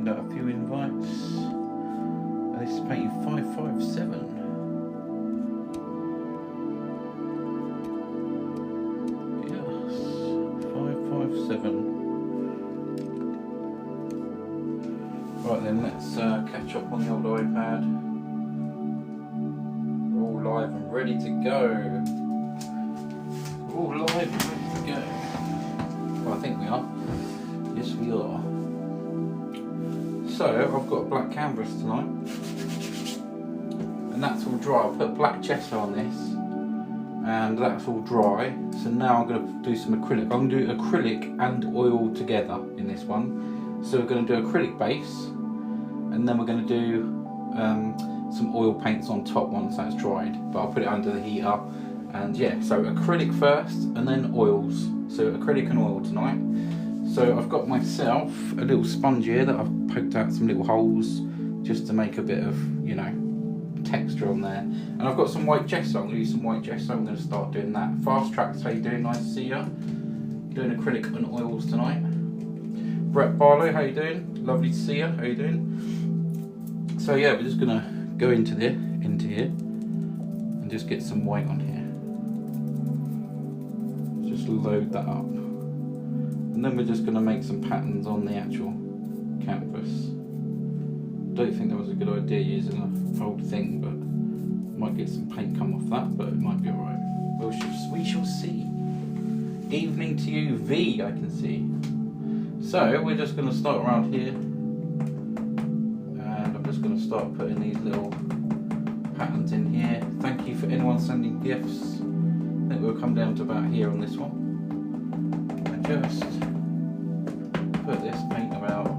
send out a few invites. This is painting 557. Yes, 557. Right then, let's catch up on the old iPad. We're all live and ready to go. We're all live and ready to go. Well, I think we are. Yes, we are. So, I've got a black canvas tonight. And that's all dry. I put black gesso on this. And that's all dry. So now I'm going to do some acrylic. I'm going to do acrylic and oil together in this one. So we're going to do acrylic base. And then we're going to do some oil paints on top once that's dried. But I'll put it under the heater. And yeah, so acrylic first and then oils. So acrylic and oil tonight. So I've got myself a little sponge here that I've poked out some little holes just to make a bit of, you know, texture on there. And I've got some white gesso. I'm going to use some white gesso. I'm going to start doing that. Fast Tracks, how you doing? Nice to see you. Doing acrylic and oils tonight. Brett Barlow, how you doing? Lovely to see you. How you doing? So yeah, we're just going to go into here and just get some white on here. Just load that up. And then we're just going to make some patterns on the actual canvas. Don't think that was a good idea using an old thing, but might get some paint come off that, but it might be alright. We shall see. Evening to you, V, I can see. So we're just going to start around here, and I'm just going to start putting these little patterns in here. Thank you for anyone sending gifts. I think we'll come down to about here on this one. And just put this paint about.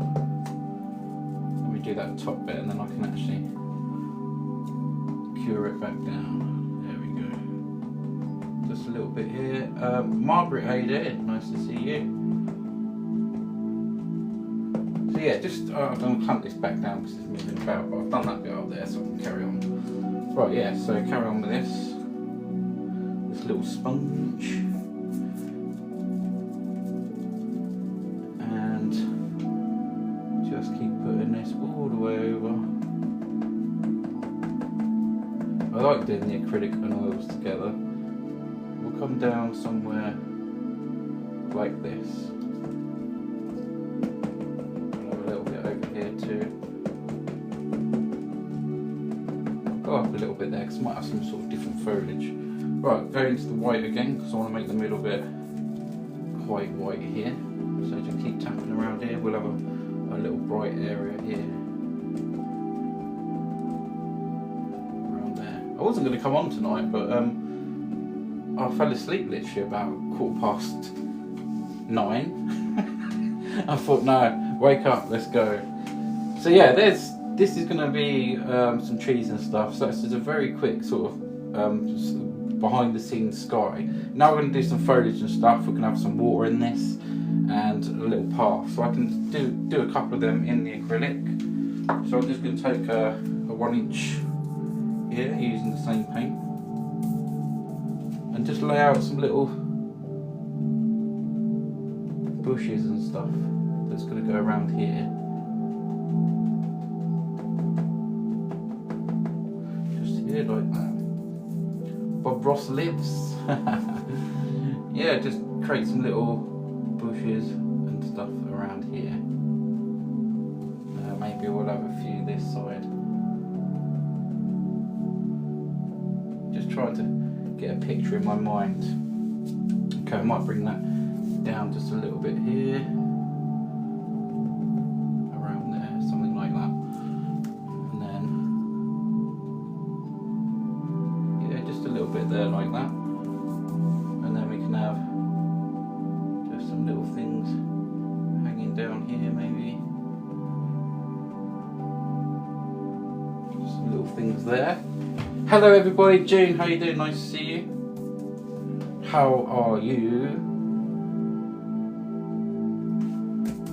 Let me do that top bit and then I can actually cure it back down. There we go. Just a little bit here. Margaret, how you doing? Nice to see you. So yeah, just I'm going to clamp this back down because it's moving about, but I've done that bit up there so I can carry on. Right, yeah, so carry on with this little sponge. And just keep putting this all the way over. I like doing the acrylic and oils together. We'll come down somewhere like this. I'll have a little bit over here too. Go up a little bit there because I might have some sort of different foliage. Right, go into the white again because I want to make the middle bit quite white here. So just keep tapping around here. We'll have a little bright area here. Around there. I wasn't going to come on tonight, but I fell asleep literally about 9:15. I thought, no, wake up, let's go. So yeah, this is going to be some trees and stuff. So this is a very quick sort of just behind the scenes sky. Now we're going to do some foliage and stuff. We're going to have some water in this and a little path. So I can do a couple of them in the acrylic. So I'm just going to take a 1" here using the same paint and just lay out some little bushes and stuff that's going to go around here. Just here like that. Bob Ross lives. Yeah, just create some little bushes and stuff around here. Maybe we'll have a few this side. Just trying to get a picture in my mind. Okay, I might bring that down just a little bit here. Around there, something like that. A little bit there like that, and then we can have just some little things hanging down here, maybe just some little things there. Hello everybody, June, how you doing? Nice to see you. How are you?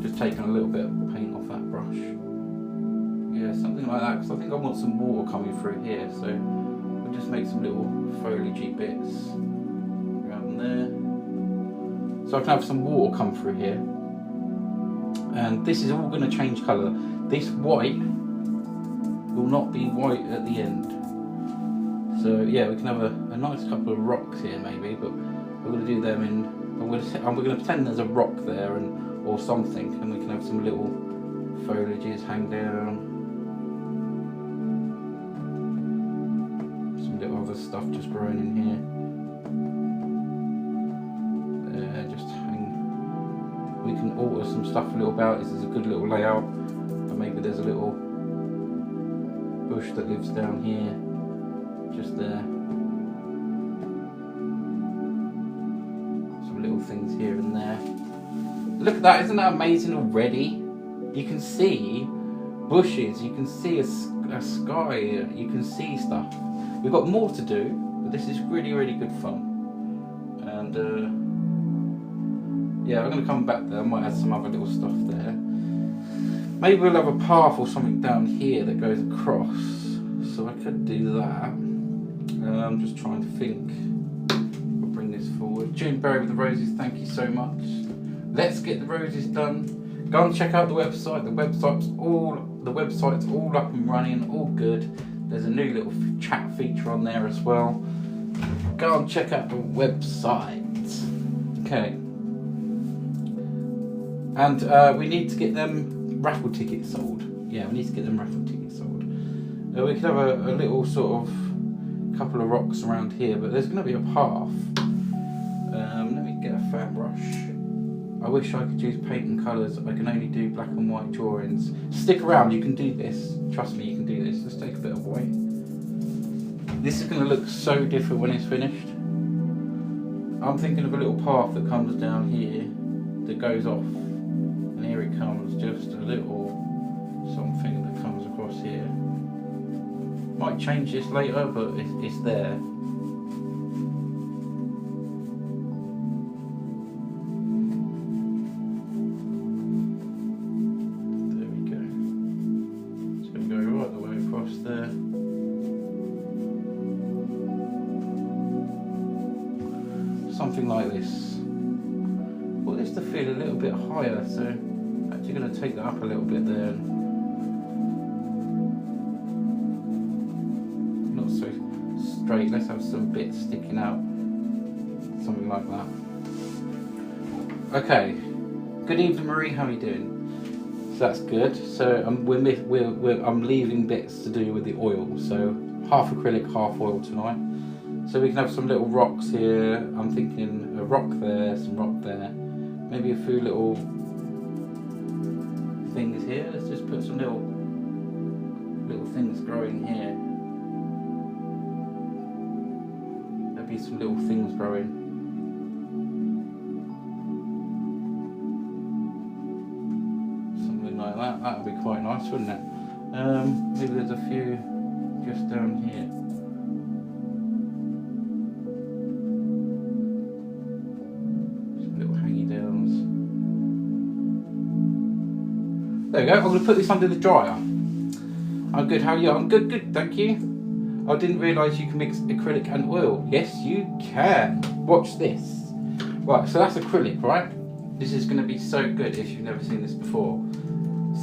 Just taking a little bit of paint off that brush. Yeah, something like that, because I think I want some water coming through here, so we'll just make some little foliagey bits around there. So I can have some water come through here. And this is all going to change colour. this white will not be white at the end. So yeah, we can have a nice couple of rocks here maybe, but we're going to do them in. We're going to pretend there's a rock there or something, and we can have some little foliages hang down. Some little other stuff just growing in here. There, just hang. We can alter some stuff a little about. This is a good little layout. And maybe there's a little bush that lives down here, just there. Some little things here and there. Look at that, isn't that amazing already? You can see bushes, you can see a sky, you can see stuff. We've got more to do, but this is really, really good fun. And yeah, we're going to come back there. I might add some other little stuff there. Maybe we'll have a path or something down here that goes across. So I could do that. I'm just trying to think. We'll bring this forward. June Berry with the roses, thank you so much. Let's get the roses done. Go and check out the website. The website's all up and running, all good. There's a new little chat feature on there as well. Go and check out the website. Okay. And we need to get them raffle tickets sold. Yeah, we need to get them raffle tickets sold. We could have a little sort of couple of rocks around here, but there's going to be a path. Let me get a fan brush. I wish I could use paint and colours. I can only do black and white drawings. Stick around, you can do this. Trust me, you can do this. Let's take a bit of white. This is going to look so different when it's finished. I'm thinking of a little path that comes down here that goes off. And here it comes, just a little something that comes across here. Might change this later, but it's there. Something like this. I want this to feel a little bit higher, so I'm actually going to take that up a little bit there. Not so straight, let's have some bits sticking out. Something like that. Okay. Good evening, Marie, how are you doing? So that's good. So I'm leaving bits to do with the oil, so half acrylic, half oil tonight. So we can have some little rocks here. I'm thinking a rock there, some rock there. Maybe a few little things here. Let's just put some little things growing here. There'll be some little things growing. Something like that. That would be quite nice, wouldn't it? Maybe there's a few just down here. There we go, I'm going to put this under the dryer. I'm good, how are you? I'm good, thank you. I didn't realise you can mix acrylic and oil. Yes, you can. Watch this. Right, so that's acrylic, right? This is going to be so good if you've never seen this before.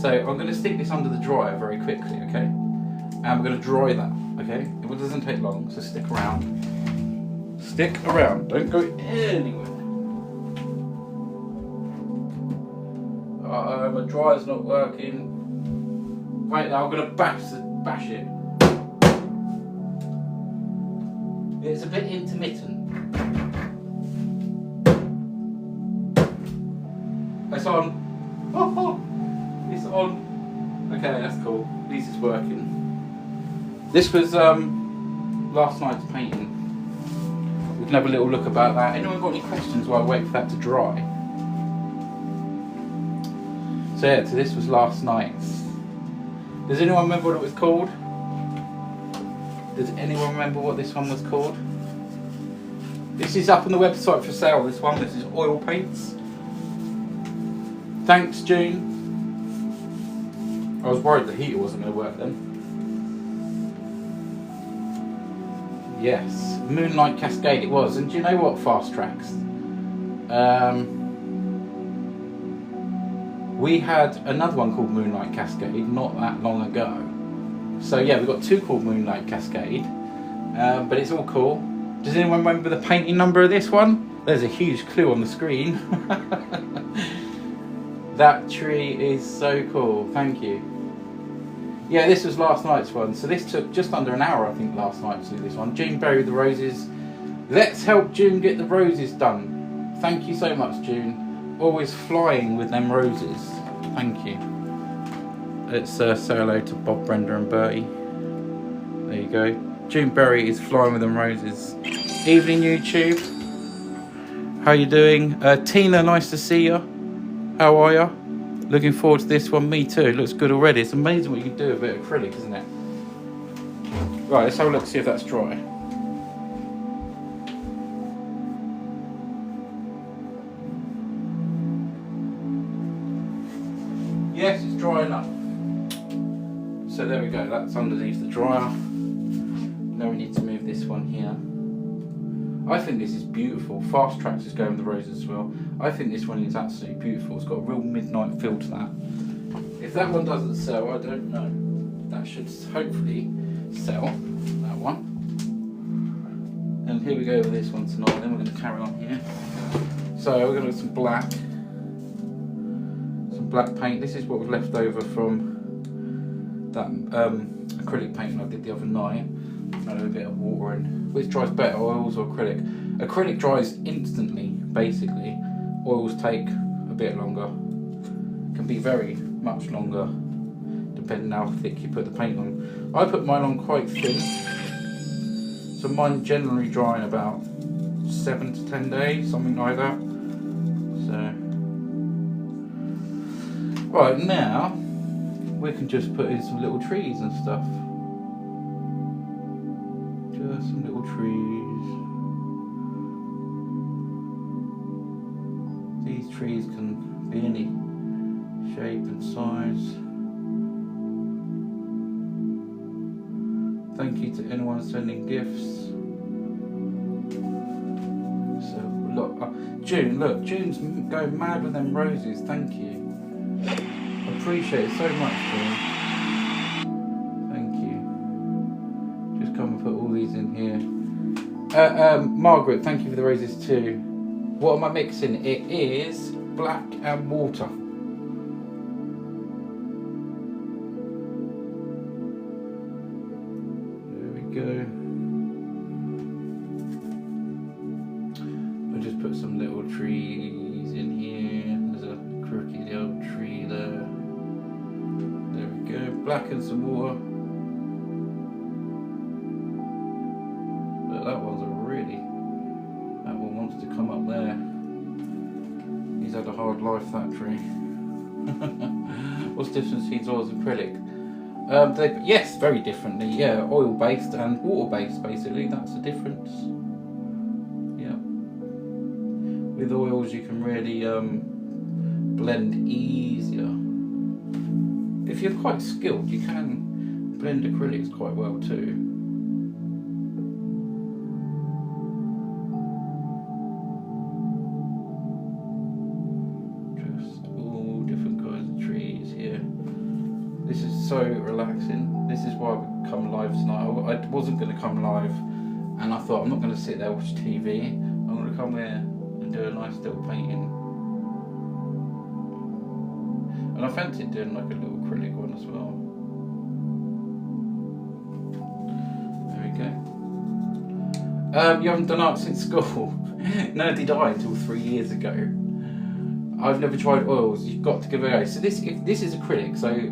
So I'm going to stick this under the dryer very quickly, okay? And I'm going to dry that, okay? It doesn't take long, so stick around. Stick around, don't go anywhere. My dryer's not working. Wait, now I'm going to bash it. It's a bit intermittent. It's on. Oh, it's on. Okay, that's cool. At least it's working. This was last night's painting. We can have a little look about that. Anyone got any questions while I wait for that to dry? So yeah, so this was last night's. Does anyone remember what it was called? Does anyone remember what this one was called? This is up on the website for sale, this one. This is oil paints. Thanks, June. I was worried the heater wasn't going to work then. Yes, Moonlight Cascade it was. And do you know what, Fast Tracks? We had another one called Moonlight Cascade not that long ago. So yeah, we've got two called Moonlight Cascade, but it's all cool. Does anyone remember the painting number of this one? There's a huge clue on the screen. That tree is so cool, thank you. Yeah, this was last night's one, so this took just under an hour I think last night to do this one. June buried the roses. Let's help June get the roses done. Thank you so much, June. Always flying with them roses. Thank you. Let's say hello to Bob, Brenda and Bertie. There you go. June Berry is flying with them roses. Evening YouTube. How you doing? Tina, nice to see you. How are you? Looking forward to this one. Me too. It looks good already. It's amazing what you can do with a bit of acrylic, isn't it? Right, let's have a look, see if that's dry. Yes, it's dry enough. So there we go. That's underneath the dryer. Now we need to move this one here. I think this is beautiful. Fast Tracks is going with the roses as well. I think this one is absolutely beautiful. It's got a real midnight feel to that. If that one doesn't sell, I don't know. That should hopefully sell, that one. And here we go with this one tonight. Then we're going to carry on here. So we're going to do some black. Some black paint. This is what was left over from that acrylic painting I did the other night. Add a bit of water in. Which dries better, oils or acrylic? Acrylic dries instantly, basically. Oils take a bit longer. Can be very much longer, depending how thick you put the paint on. I put mine on quite thin, so mine generally dry in about 7 to 10 days, something like that. So, right now we can just put in some little trees and stuff. Just some little trees. These trees can be any shape and size. Thank you to anyone sending gifts. So look, June, look, June's going mad with them roses. Thank you. I appreciate it so much, June. Thank you. Just come and put all these in here. Margaret, thank you for the roses too. What am I mixing? It is black and water. There we go. I'll just put some little trees in here. There's a crooked old tree there. There we go. Black and some water. But that one's that one wants to come up there. He's had a hard life, that tree. What's the difference between oils and acrylic? Yes, very differently. Yeah, oil-based and water-based, basically. That's the difference. Yeah. With oils, you can really blend easier. If you're quite skilled, you can blend acrylics quite well too. So relaxing. This is why I've come live tonight. I wasn't going to come live, and I thought I'm not going to sit there and watch TV. I'm going to come here and do a nice little painting. And I fancied doing like a little acrylic one as well. There we go. You haven't done art since school? No, did I until 3 years ago. I've never tried oils. You've got to give it a go. So this is acrylic. So.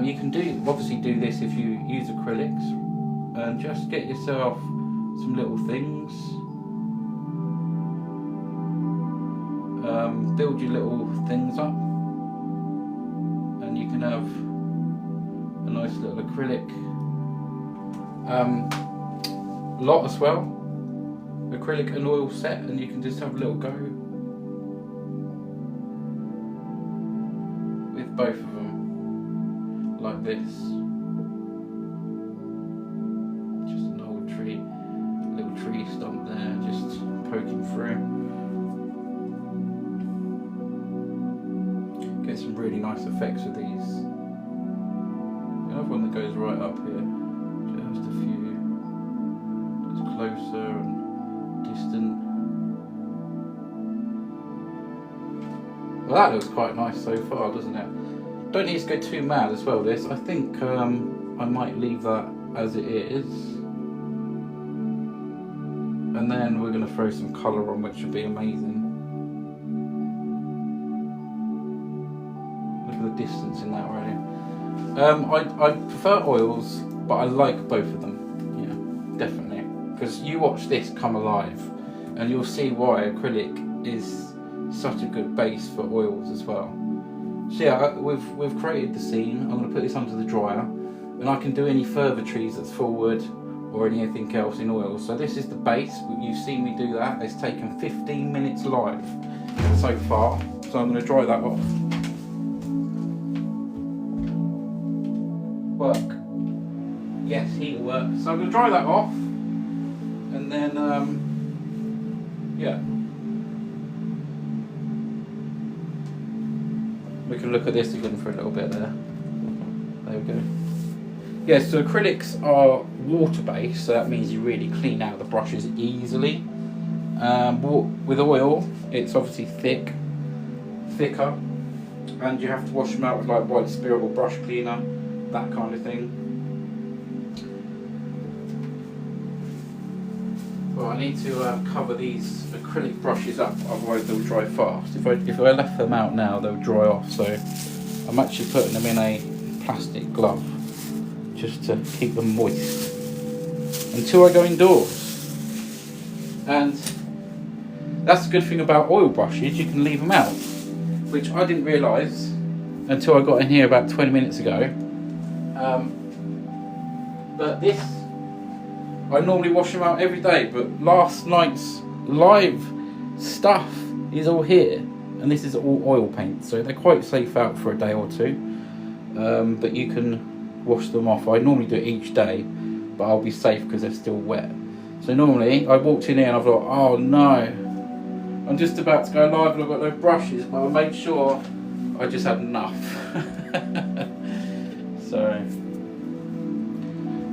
You can obviously do this if you use acrylics, and just get yourself some little things, build your little things up, and you can have a nice little acrylic lot as well, acrylic and oil set, and you can just have a little go with both of them. Like this. Just an old tree, little tree stump there, just poking through. Get some really nice effects with these. Another one that goes right up here. Just a few. It's closer and distant. Well, that looks quite nice so far, doesn't it? Don't need to go too mad as well, this. I think I might leave that as it is. And then we're going to throw some colour on, which would be amazing. Look at the distance in that already. I prefer oils, but I like both of them. Yeah, definitely. Because you watch this come alive, and you'll see why acrylic is such a good base for oils as well. So yeah, we've created the scene. I'm going to put this under the dryer, and I can do any further trees that's forward or anything else in oil. So this is the base. You've seen me do that. It's taken 15 minutes live so far. So I'm going to dry that off. Work. Yes, heat work. So I'm going to dry that off, and then yeah. We can look at this again for a little bit there. There we go. Yeah, so acrylics are water-based, so that means you really clean out the brushes easily. With oil, it's obviously thicker, and you have to wash them out with like white spirit or brush cleaner, that kind of thing. Well, I need to cover these acrylic brushes up, otherwise they'll dry fast. If I left them out now, they'll dry off. So I'm actually putting them in a plastic glove just to keep them moist until I go indoors. And that's the good thing about oil brushes, you can leave them out, which I didn't realise until I got in here about 20 minutes ago. But this, I normally wash them out every day, but last night's live stuff is all here, and this is all oil paint, so they're quite safe out for a day or two. But you can wash them off. I normally do it each day, but I'll be safe because they're still wet. So normally I walked in here and I thought, oh no, I'm just about to go live and I've got no brushes, but I made sure I just had enough.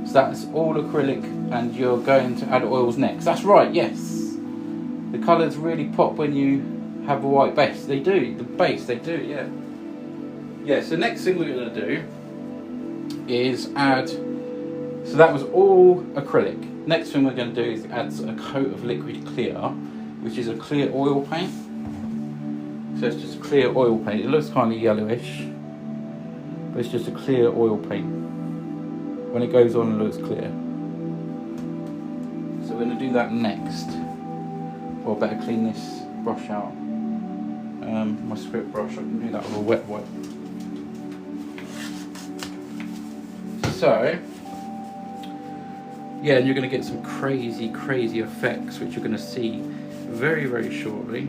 So that's all acrylic, and you're going to add oils next. That's right, yes. The colours really pop when you have a white base. They do, the base, they do, yeah. Yeah, so next thing we're going to do is add, so that was all acrylic. Next thing we're going to do is add a coat of liquid clear, which is a clear oil paint. So it's just clear oil paint. It looks kind of yellowish, but it's just a clear oil paint. When it goes on, it looks clear. So we're going to do that next. Well, I better clean this brush out. My script brush, I can do that with a wet wipe. So, yeah, and you're going to get some crazy effects, which you're going to see very, very shortly.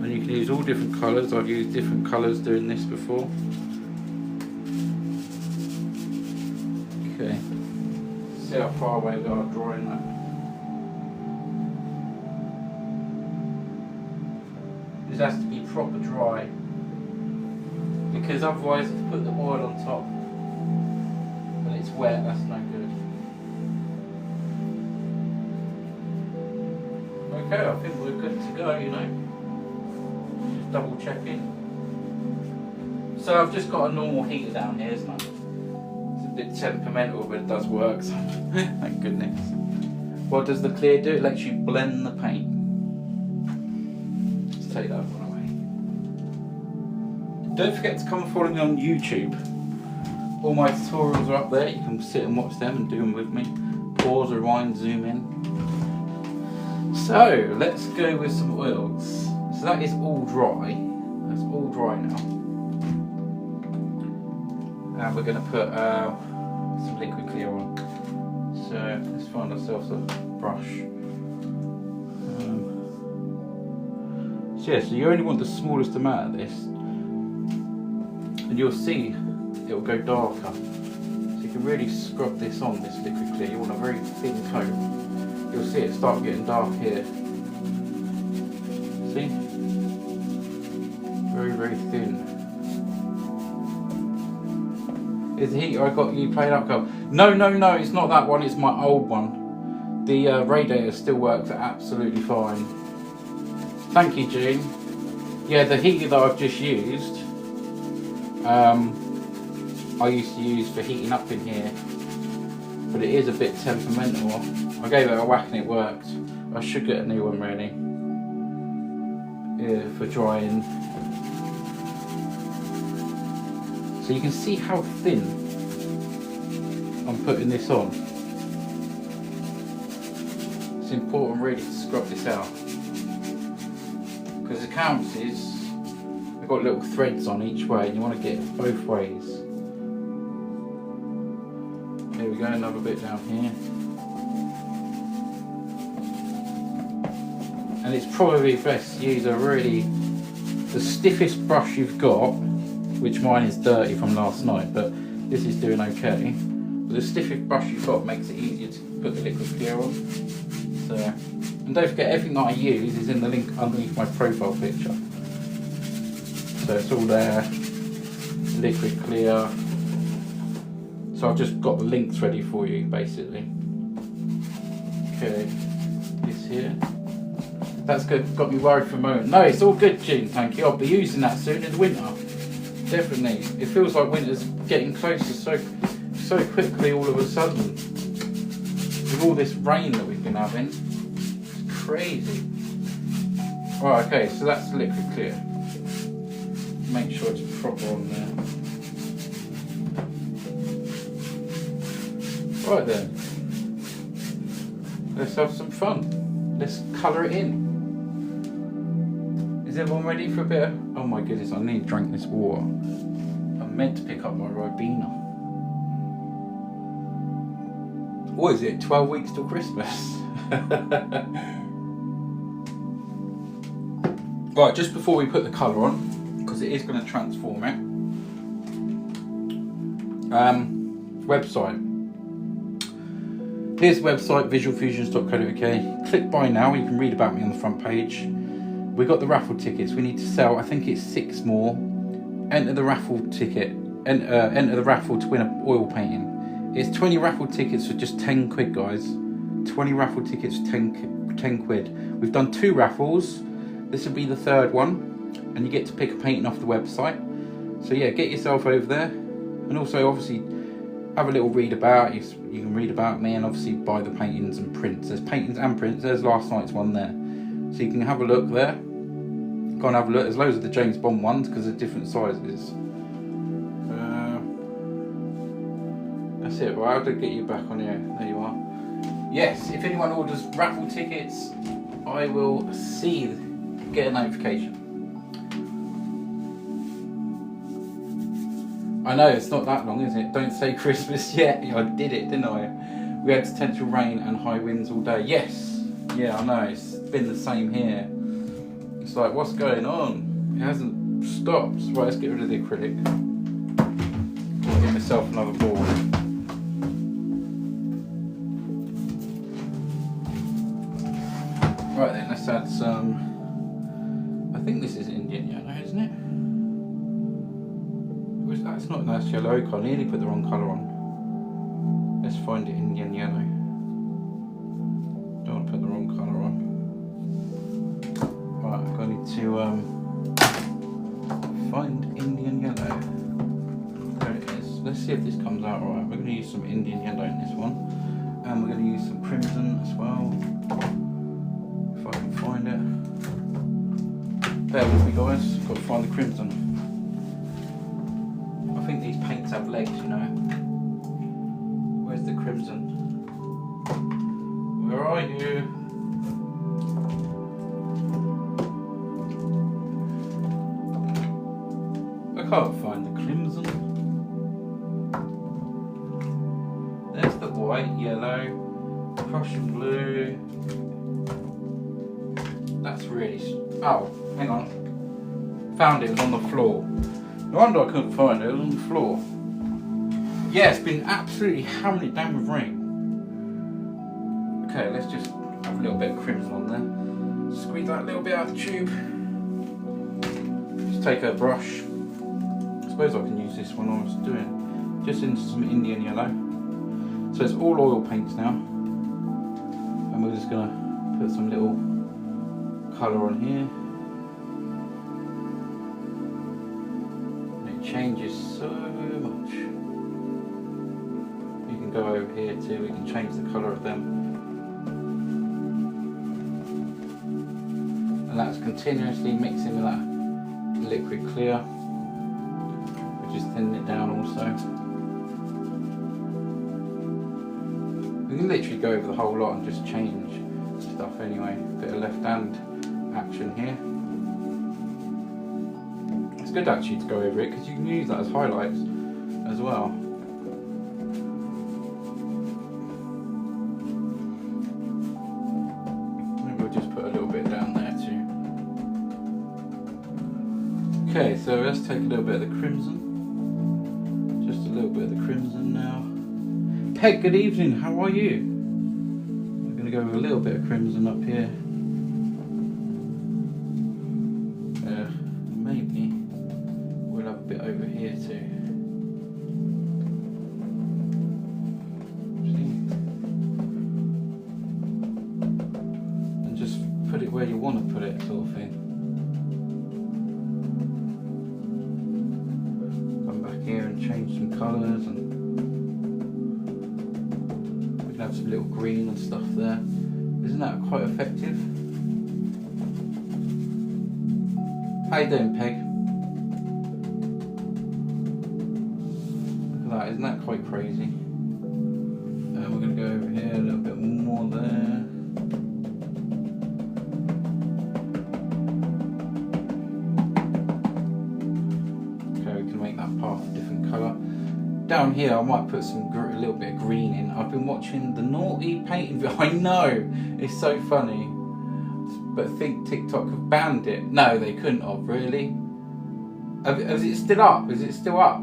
And you can use all different colours. I've used different colours doing this before. Okay, see how far away we are drawing that. This has to be proper dry, because otherwise if you put the oil on top and it's wet, that's no good. Okay, I think we're good to go, you know. Just double checking. So I've just got a normal heater down here, isn't it? It's a bit temperamental, but it does work, so thank goodness. What does the clear do? It lets you blend the paint. Let's take that one away. Don't forget to come and follow me on YouTube. All my tutorials are up there. You can sit and watch them and do them with me. Pause, rewind, zoom in. So let's go with some oils. So that is all dry. That's all dry now. And we're going to put some liquid clear on. So let's find ourselves a brush. So yeah, so you only want the smallest amount of this, and you'll see it will go darker. So you can really scrub this on, this liquid clear. You want a very thin coat. You'll see it start getting dark here. See? Very, very thin. Is the heater I got you played up, Carl? No, it's not that one, it's my old one. The radiator still works absolutely fine. Thank you, Jean. Yeah, the heater that I've just used, I used to use for heating up in here, but it is a bit temperamental. I gave it a whack and it worked. I should get a new one really. Yeah, for drying. So you can see how thin I'm putting this on. It's important really to scrub this out, because the counters, they've got little threads on each way and you want to get it both ways. Here we go, another bit down here. And it's probably best to use the stiffest brush you've got, which mine is dirty from last night, but this is doing okay. But the stiffest brush you've got makes it easier to put the liquid clear on. So, and don't forget, everything that I use is in the link underneath my profile picture. So it's all there, liquid clear. So I've just got the links ready for you, basically. Okay, this here. That's good. Got me worried for a moment. No, it's all good, Jean. Thank you. I'll be using that soon in the winter. Definitely. It feels like winter's getting closer so quickly all of a sudden. With all this rain that we've been having, it's crazy. Right. Okay. So that's the liquid clear. Make sure it's proper on there. Right then. Let's have some fun. Let's colour it in. Is everyone ready for a bit of... Oh my goodness, I need to drink this water. I'm meant to pick up my Ribena. What is it, 12 weeks till Christmas? Right, just before we put the colour on, because it is going to transform it. Website. Here's the website, visualfusions.co.uk. Click buy now, you can read about me on the front page. We got the raffle tickets, we need to sell, I think it's 6 more. Enter the raffle ticket, enter the raffle to win an oil painting. It's 20 raffle tickets for just 10 quid, guys. 20 raffle tickets for 10 quid. We've done 2 raffles, this will be the 3rd one, and you get to pick a painting off the website. So yeah, get yourself over there, and also obviously have a little read about it. You can read about me and obviously buy the paintings and prints. There's paintings and prints. There's last night's one there. So you can have a look there. Go and have a look. There's loads of the James Bond ones because they're different sizes. That's it. Right, I'll get you back on here. There you are. Yes, if anyone orders raffle tickets, I will get a notification. I know, it's not that long, is it? Don't say Christmas yet. I did it, didn't I? We had potential rain and high winds all day. Yes. Yeah, I know. It's been the same here. It's like, what's going on? It hasn't stopped. Right, let's get rid of the acrylic. I'll get myself another board. Right then, let's add some... I think this is Indian yellow, isn't it? That's not nice yellow ochre. I nearly put the wrong colour on. Let's find it Indian yellow. Don't want to put the wrong colour on. Right, I need to find Indian yellow. There it is. Let's see if this comes out alright. We're going to use some Indian yellow in this one. And we're going to use some crimson as well. If I can find it. Bear with me, guys. Got to find the crimson. I think these paints have legs, you know. Where's the crimson? Where are you? I can't find the crimson. There's the white, yellow, Prussian blue. That's really... Oh, hang on. Found it, it was on the floor. No wonder I couldn't find it, it was on the floor. Yeah, it's been absolutely hammering it down with rain. Okay, let's just have a little bit of crimson on there. Squeeze that little bit out of the tube. Just take a brush. I suppose I can use this one I was doing. Just into some Indian yellow. So it's all oil paints now. And we're just going to put some little colour on here. And it changes so much. You can go over here too, we can change the colour of them. And that's continuously mixing with that liquid clear, which is thinning it down also. We can literally go over the whole lot and just change stuff anyway. Bit of left hand action here. It's good actually to go over it because you can use that as highlights as well. Maybe we'll just put a little bit down there too. Okay, so let's take a little bit of the crimson. Just a little bit of the crimson now. Peg, good evening, how are you? We're going to go with a little bit of crimson up here. Maybe we'll have a bit over here too. And just put it where you want to put it, sort of thing. Come back here and change some colours, and we can have some little green and stuff there. Isn't that quite effective? How you doing, Peg? Look at that, isn't that quite crazy? And we're going to go over here a little bit more there. Okay, we can make that path a different colour. Down here I might put a little bit of green in. I've been watching the naughty painting video. I know, it's so funny. But I think TikTok have banned it. No, they couldn't have, really. Is it still up? Is it still up?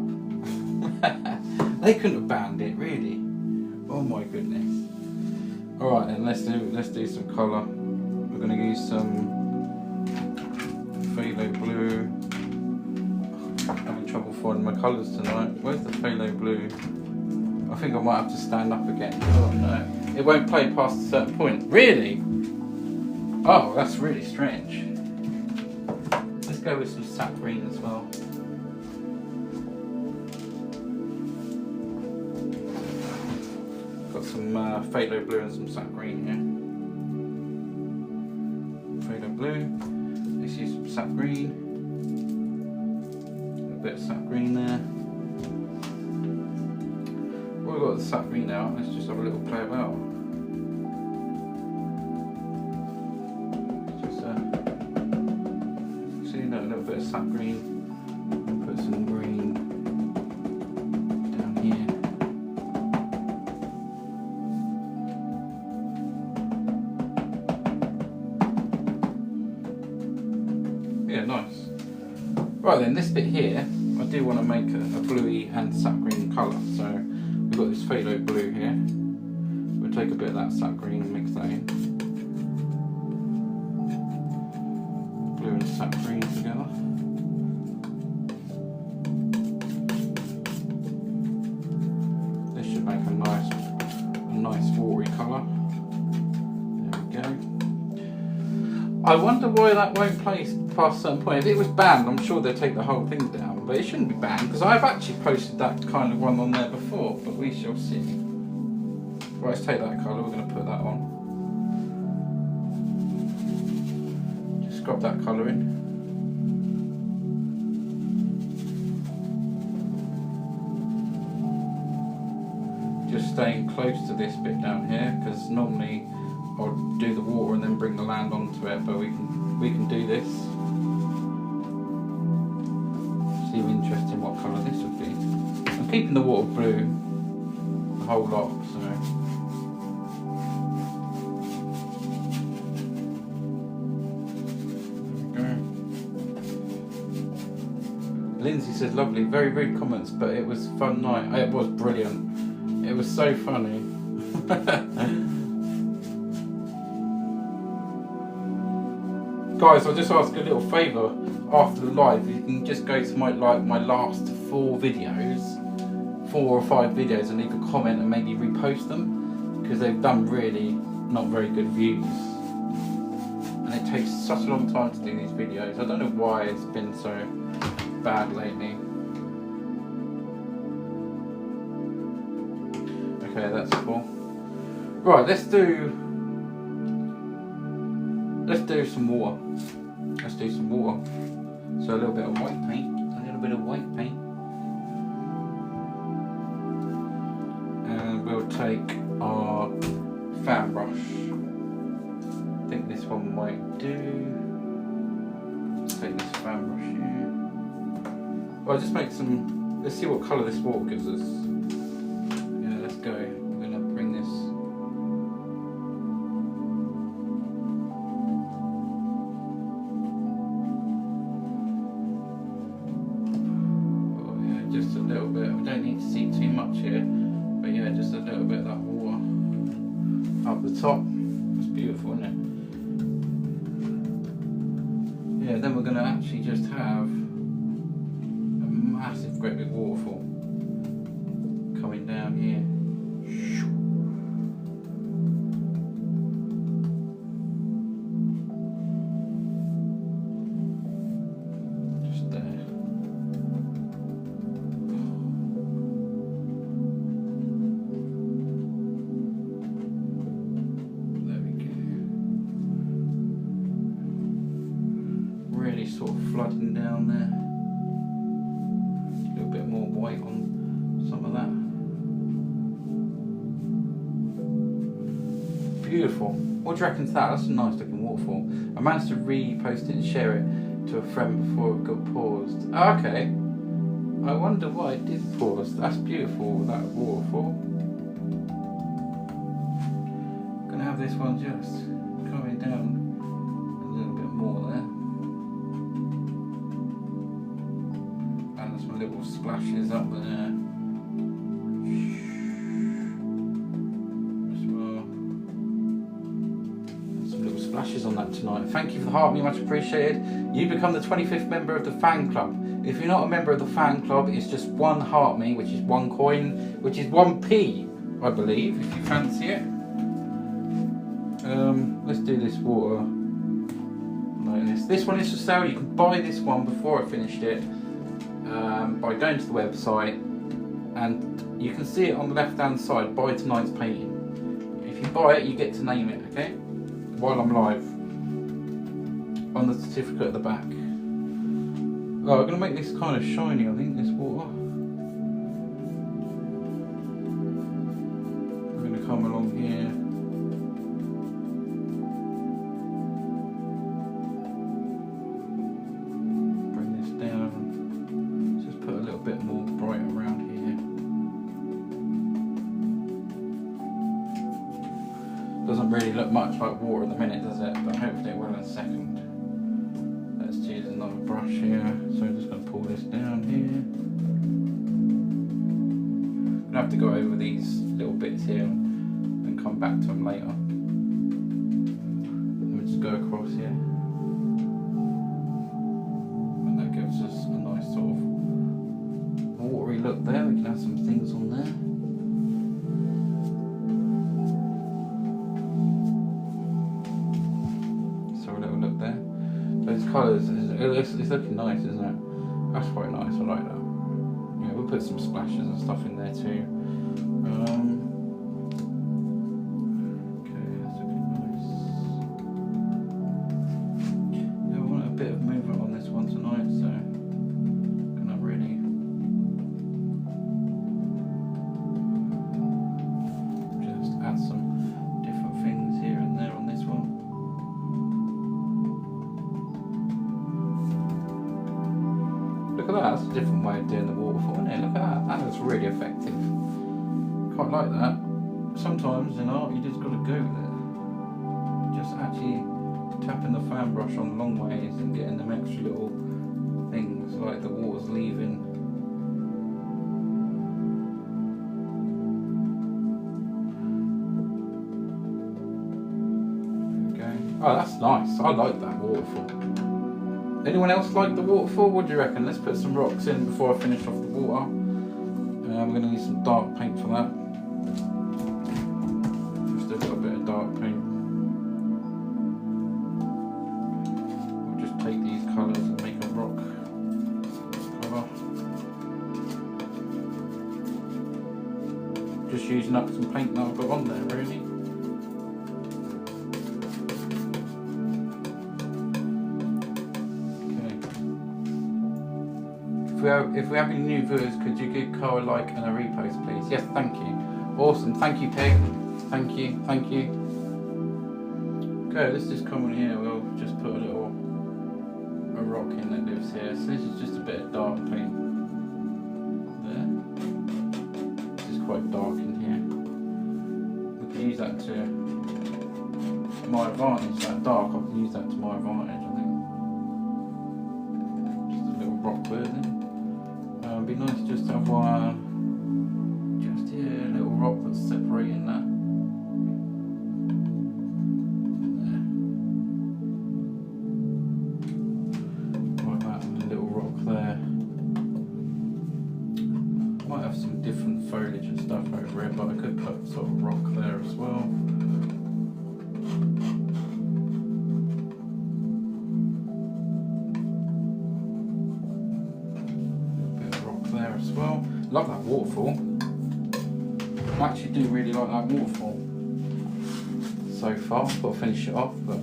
They couldn't have banned it, really. Oh my goodness. Alright then, let's do some colour. We're going to use some phthalo blue. I'm having trouble finding my colours tonight. Where's the phthalo blue? I think I might have to stand up again. Oh no. It won't play past a certain point. Really? Oh, that's really strange. Let's go with some sap green as well. Got some phthalo blue and some sap green here. Phthalo blue. Let's use some sap green. A bit of sap green there. Well, we've got the sap green out. Let's just have a little play about. Sap green, and put some green down here. Yeah, nice. Right then, this bit here, I do want to make a bluey and sap green colour. So we've got this phthalo blue here. We'll take a bit of that sap green and mix that in. Blue and sap green together. Make a nice watery colour. There we go. I wonder why that won't play past a certain point. If it was banned, I'm sure they'd take the whole thing down, but it shouldn't be banned because I've actually posted that kind of one on there before, but we shall see. Right, let's take that colour, we're going to put that on. Just scrub that colour in. Just staying close to this bit down here because normally I'll do the water and then bring the land onto it, but we can do this. See, interesting what colour this would be. I'm keeping the water blue the whole lot, so. There we go. Lindsay says lovely, very rude comments, but it was a fun night. It was brilliant. It was so funny. Guys, I'll just ask a little favour after the live. You can just go to my last 4 or 5 videos, and leave a comment and maybe repost them, because they've done really not very good views. And it takes such a long time to do these videos. I don't know why it's been so bad lately. Okay, that's cool. Right, let's do some water. Let's do some water. So a little bit of white paint. A little bit of white paint. And we'll take our fan brush. I think this one might do. Let's take this fan brush here. Well, I'll just make some. Let's see what colour this water gives us. Yeah, let's go. We're gonna bring this. Oh yeah, just a little bit. We don't need to see too much here, but yeah, just a little bit of that water up the top. It's beautiful, isn't it? Yeah, then we're going to actually just have a massive, great big waterfall coming down here. Just there. There we go. Really sort of flooding down there. A little bit more white on some of that. Beautiful. What do you reckon to that? That's a nice looking waterfall. I managed to repost it and share it to a friend before it got paused. Oh, okay. I wonder why it did pause. That's beautiful, that waterfall. Gonna have this one just coming down a little bit more there. Some little splashes up there as well. And some little splashes on that tonight. Thank you for the heart, me much appreciated. You become the 25th member of the fan club. If you're not a member of the fan club, it's just 1 heart me, which is 1 coin, which is 1p, I believe, if you fancy it. Let's do this water like this. This one is for sale. You can buy this one before I finished it. By going to the website, and you can see it on the left hand side, buy tonight's painting. If you buy it, you get to name it, okay? While I'm live. On the certificate at the back. Oh, I'm going to make this kind of shiny, I think, this water. We're going to come along here. Bit more bright around here. Doesn't really look much like water at the minute, does it? But hopefully it will in a second. Let's use another brush here. So I'm just going to pull this down here. I'm going to have to go over these little bits here and come back to them later. Let me just go across here. And that gives us a nice sort of watery look there. We can have some things on there. So a little look there. Those colours, it's looking nice, isn't it? That's quite nice, I like that. Yeah, we'll put some splashes and stuff in there too. Okay, that's looking nice. Yeah, I want a bit of movement on this one tonight, so gonna really add some different things here and there on this one. Look at that, that's a different way of doing the waterfall, isn't it? Look at that, that looks really effective. Quite like that. Sometimes in art you just got to go with it. Just actually tapping the fan brush on long ways and getting them extra little things like the water's leaving. Oh, that's nice. I like that waterfall. Anyone else like the waterfall? What do you reckon? Let's put some rocks in before I finish off the water. We're going to need some dark paint for that. Just a little bit of dark paint. We'll just take these colours and make a rock colour. Just using up some paint that I've got on there, really. If we have any new viewers, could you give Carl a like and a repost, please? Yes, thank you. Awesome, thank you, Peg. Thank you, thank you. Okay, let's just come in here. We'll just put a rock in that lives here. So this is just a bit of dark paint there. This is quite dark in here. We can use that to my advantage. That dark, I can use that to my advantage, I think. Just a little rock bird there. It'd be nice just to have one, just here, a little rock that's separating that. There. Like that, and a little rock there. Might have some different foliage and stuff over it, but I could put sort of rock there as well. As well. Love that waterfall. I actually do really like that waterfall so far. I've got to finish it off, but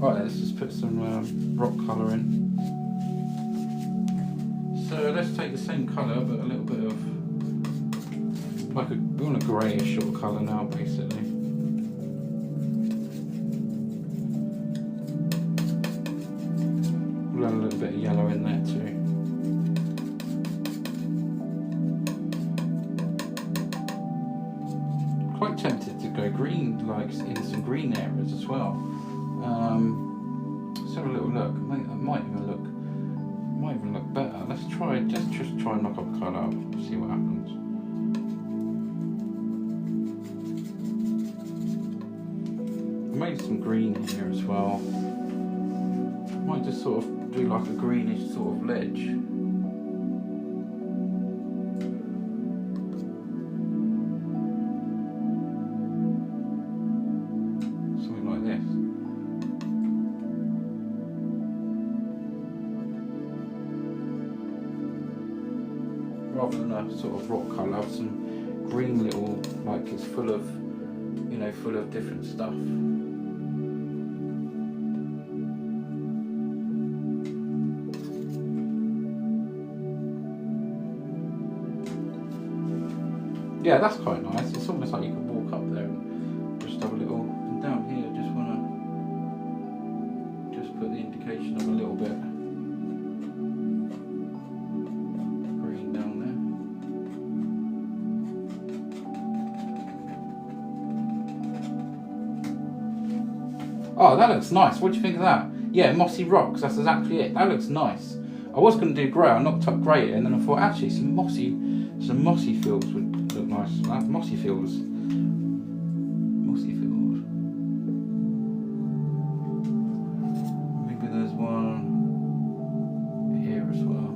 right, let's just put some rock colour in. So let's take the same colour but a little bit of like we want a greyish sort of colour now, basically. A little bit of yellow in there too. Quite tempted to go green, like in some green areas as well. Let's have a little look. I think that might even look better. Let's try, just try and knock up the colour up, see what happens. I made some green here as well. Might just sort of do like a greenish sort of ledge. Something like this. Rather than a sort of rock colour, have some green little, like it's full of, you know, full of different stuff. Yeah, that's quite nice. It's almost like you can walk up there and just have a little, and down here just want to just put the indication of a little bit green down there. Oh, that looks nice. What do you think of that? Yeah, mossy rocks, that's exactly it. That looks nice. I was going to do grey, I knocked up grey and then I thought actually some mossy fields would look nice. Mossy fields. Mossy field. Maybe there's one here as well.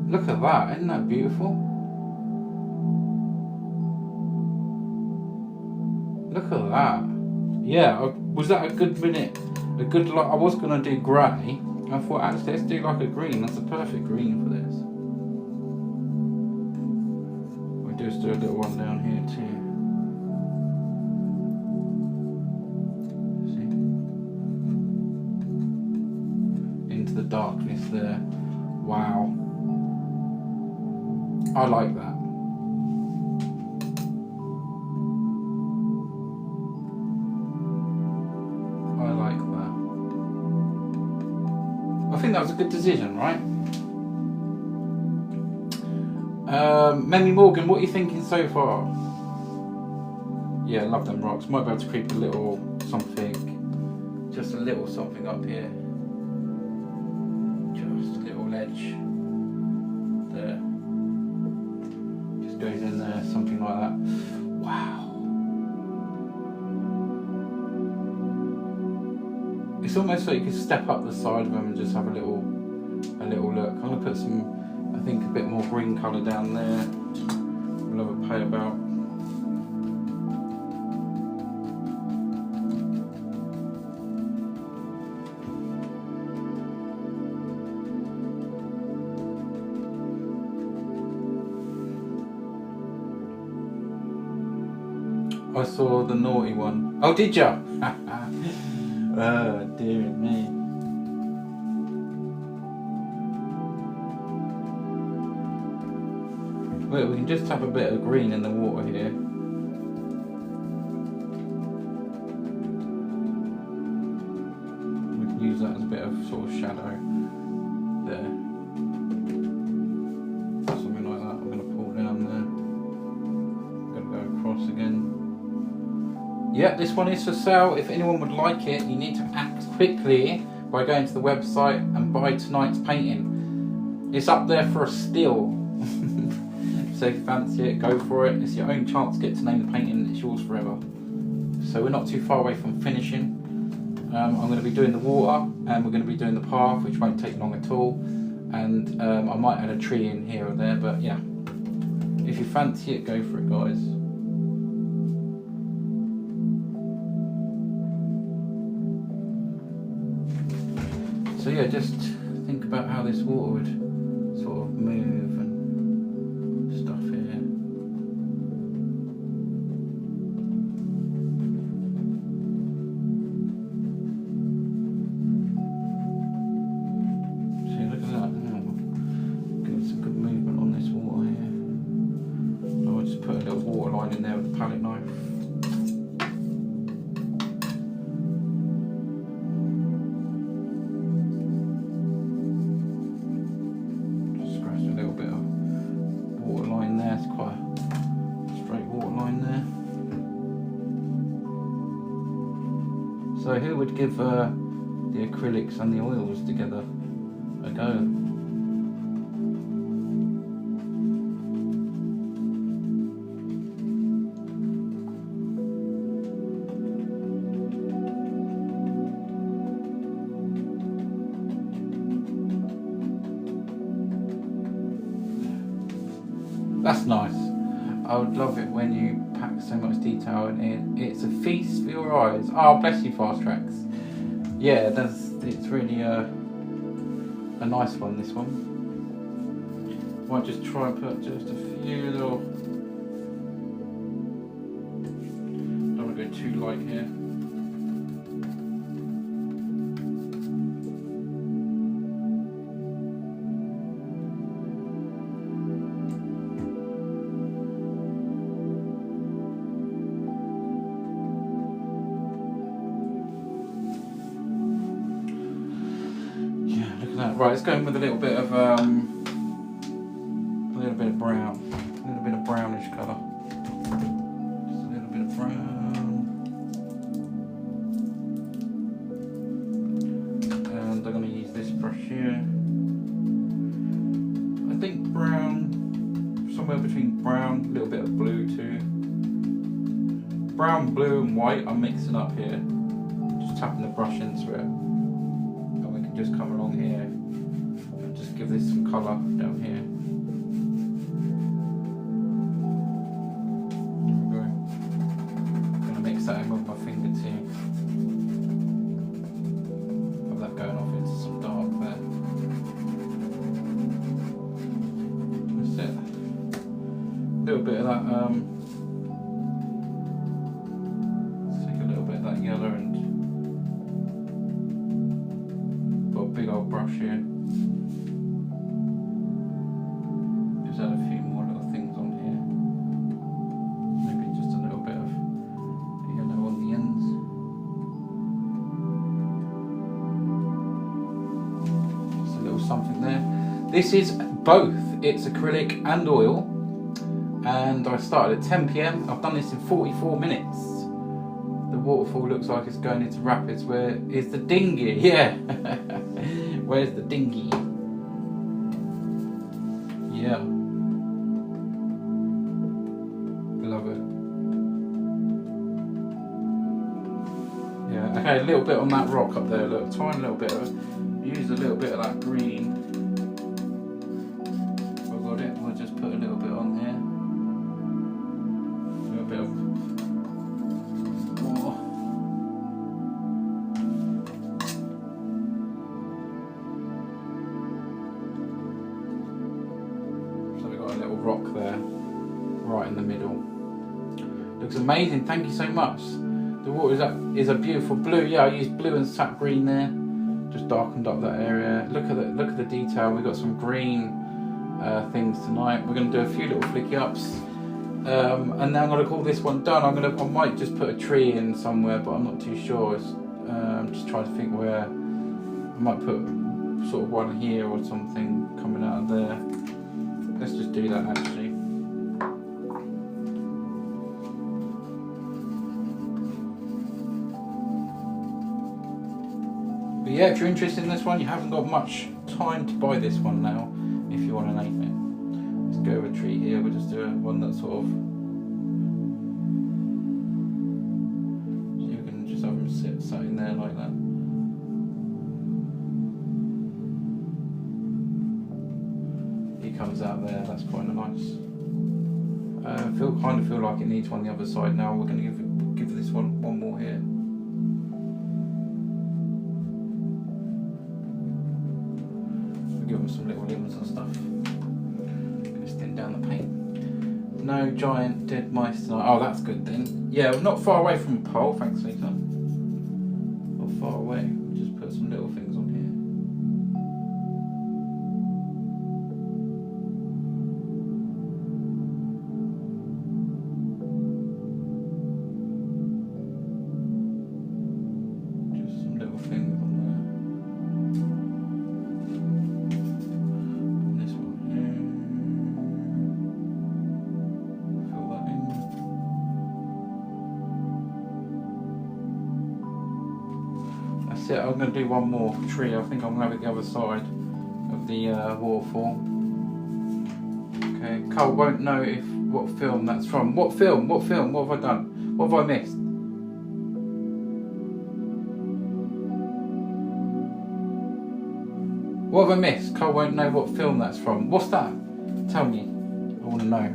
Look at that, isn't that beautiful? Look at that. Yeah, was that a good minute? A good, like, I was going to do grey. I thought actually let's do like a green. That's a perfect green for this. We'll just do a little one down here too. See? Into the darkness there. Wow. I like that. I think that was a good decision, right? Memmy Morgan, what are you thinking so far? Yeah, I love them rocks. Might be able to creep a little something, just a little something up here. Just a little ledge there. Just goes in there, something like that. Wow. It's almost like you could step up the side of them and just have a little look. I'm gonna put some, I think, a bit more green colour down there. We'll have a play about. I saw the naughty one. Oh, did ya? Oh, dear me. Wait, we can just have a bit of green in the water here. We can use that as a bit of sort of shadow there. Something like that. I'm going to pull down there. I'm going to go across again. Yep, this one is for sale. If anyone would like it, you need to act quickly by going to the website and buy tonight's painting. It's up there for a steal. So if you fancy it, go for it. It's your own chance to get to name the painting and it's yours forever. So we're not too far away from finishing. I'm going to be doing the water and we're going to be doing the path, which won't take long at all. And I might add a tree in here or there, but yeah. If you fancy it, go for it, guys. So yeah, just think about how this water would sort of move and stuff here. See, look at that. Get some good movement on this water here. I'll just put a little water line in there with the palette knife. So who would give the acrylics and the oils together a go? That's nice. I would love it when you pack so much detail in it. It's a feast for your eyes. Oh, bless you, Fast Tracks. Yeah, it's really a nice one, this one. Might just try and put just a few little... Don't want to go too light here. Right, it's going with a little bit of brown, a little bit of brownish colour. Just a little bit of brown, and I'm going to use this brush here. I think brown, somewhere between brown, a little bit of blue too. Brown, blue, and white. I'm mixing up here. Just tapping the brush into it, and we can just come along here. Give this some colour down here. There we go. I'm going to mix that in with my finger too. Have that going off into some dark there. That's it. A little bit of that. Let's take a little bit of that yellow and got a big old brush here. Add a few more little things on here. Maybe just a little bit of yellow on the ends. Just a little something there. This is both. It's acrylic and oil. And I started at 10 PM. I've done this in 44 minutes. The waterfall looks like it's going into rapids. Where is the dinghy? Yeah. Where's the dinghy? Yeah. Okay, a little bit on that rock up there, look, tiny little bit of it. Use a little bit of that green. I've got it, we'll just put a little bit on here. A little bit of water. So we've got a little rock there, right in the middle. Looks amazing, thank you so much. The water is a beautiful blue. Yeah, I used blue and sap green there. Just darkened up that area. Look at the detail. We've got some green things tonight. We're going to do a few little flicky ups, and now I'm going to call this one done. I might just put a tree in somewhere, but I'm not too sure. I'm just trying to think where. I might put sort of one here or something coming out of there. Let's just do that actually. But yeah, if you're interested in this one, you haven't got much time to buy this one now, if you want to name it. Let's go with a tree here, we'll just do one that sort of... So you can just have them sat in there like that. He comes out there, that's kind of nice. Kind of feel like it needs one on the other side now. We're going to give this one more here. Give them some little limbs and stuff. Just thin down the paint. No giant dead mice tonight. Oh, that's good then. Yeah, we're not far away from a pole, thanks Lisa. Not far away. We'll just put some little things on here. Just some little things on there. It. I'm going to do one more tree. I think I'm going to have it the other side of the waterfall. Okay, Cole won't know what film that's from. What film? What film? What have I done? What have I missed? What have I missed? Cole won't know what film that's from. What's that? Tell me. I want to know.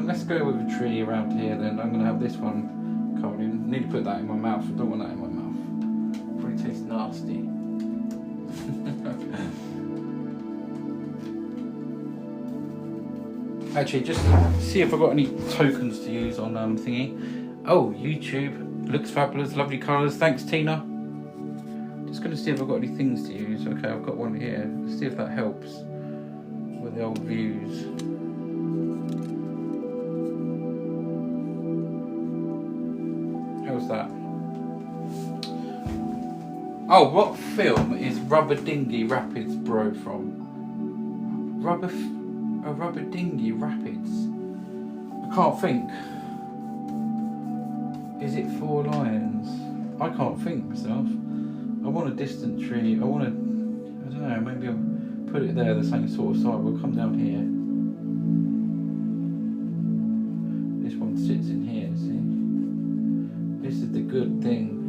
Let's go with a tree around here then. I'm going to have this one covered in. I need to put that in my mouth. I don't want that in my mouth. Probably tastes nasty. Actually, just see if I've got any tokens to use on thingy. Oh, YouTube. Looks fabulous. Lovely colours. Thanks, Tina. Just going to see if I've got any things to use. Okay, I've got one here. Let's see if that helps with the old views. How's that? Oh, what film is Rubber Dinghy Rapids Bro from? Rubber Dinghy Rapids? I can't think. Is it Four Lions? I can't think myself. I want a distant tree. I don't know, maybe I'll put it there, the same sort of side. We'll come down here. This one sits in here, see? This is the good thing.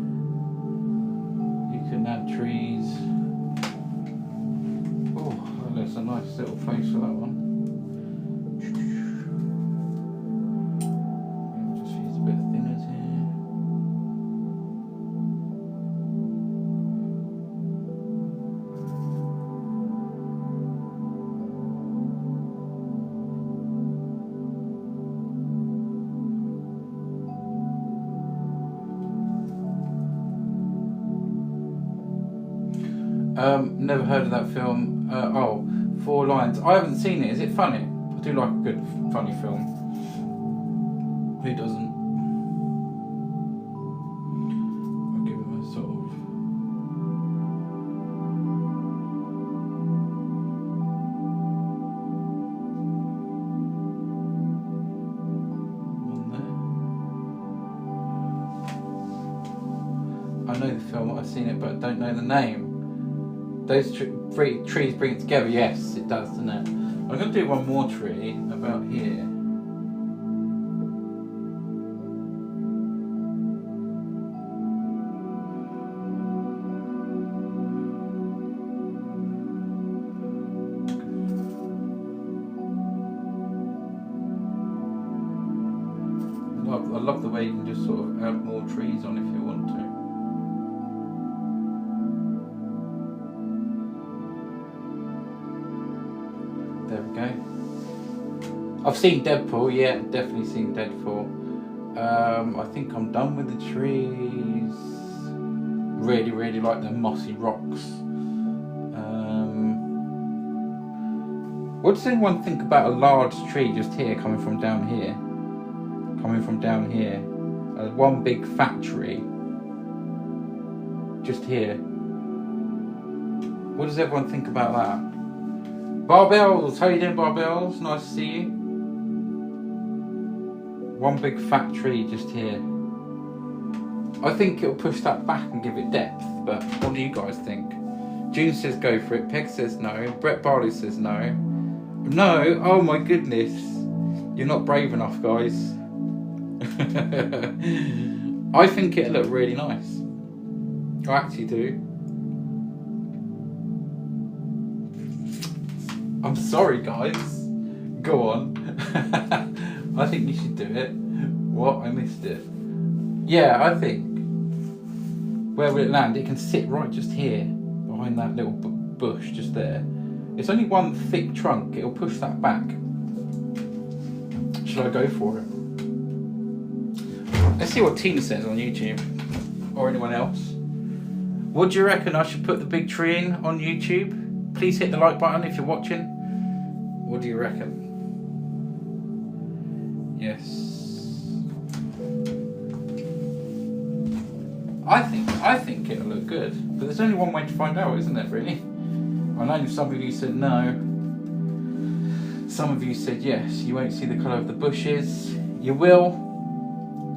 You can add trees. Oh, that's a nice little place for that one. Just use a bit of thinners here. Never heard of that film. Oh, Four Lions. I haven't seen it. Is it funny? I do like a good funny film. Who doesn't? I'll give him a sort of... one there. I know the film, I've seen it, but I don't know the name. Those three trees bring it together. Yes, it does, doesn't it? I'm going to do one more tree about here. love the way you can just sort of add more trees on if you want to. There we go. I've seen Deadpool, yeah, definitely seen Deadpool. I think I'm done with the trees. Really, really like the mossy rocks. What does anyone think about a large tree just here, coming from down here? One big fat tree. Just here. What does everyone think about that? Barbells! How you doing, Barbells? Nice to see you. One big fat tree just here. I think it'll push that back and give it depth, but what do you guys think? June says go for it, Peg says no, Brett Barley says no. No? Oh my goodness. You're not brave enough, guys. I think it'll look really nice. I actually do. I'm sorry, guys. Go on. I think you should do it. What? I missed it. Yeah, I think. Where will it land? It can sit right just here, behind that little bush just there. It's only one thick trunk. It'll push that back. Should I go for it? Let's see what Tina says on YouTube. Or anyone else. What do you reckon I should put the big tree in on YouTube? Please hit the like button if you're watching. What do you reckon? Yes. I think it'll look good. But there's only one way to find out, isn't there, really? I know some of you said no. Some of you said yes. You won't see the colour of the bushes. You will.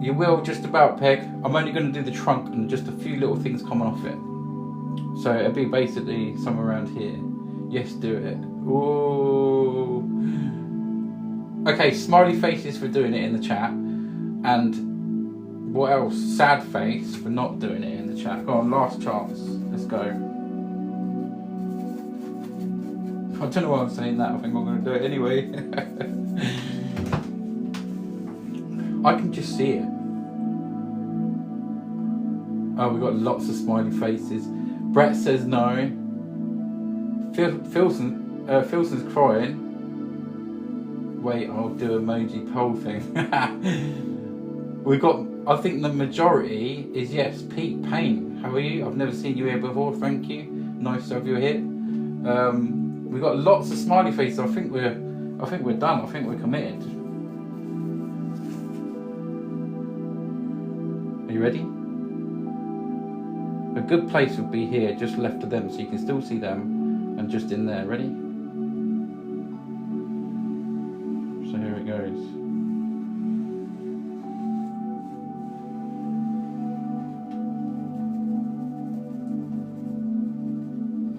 You will, just about, Peg. I'm only going to do the trunk and just a few little things coming off it. So it'll be basically somewhere around here. Yes, do it. Ooh. Okay, smiley faces for doing it in the chat. And what else? Sad face for not doing it in the chat. Go on, last chance. Let's go. I don't know why I'm saying that. I think I'm going to do it anyway. I can just see it. Oh, we've got lots of smiley faces. Brett says no. Philson's crying. Wait, I'll do emoji poll thing. We've got, I think the majority is yes. Pete Payne, how are you? I've never seen you here before. Thank you. Nice to have you here. We've got lots of smiley faces. I think we're done. I think we're committed. Are you ready? A good place would be here, just left of them, so you can still see them, and just in there. Ready? So here it goes.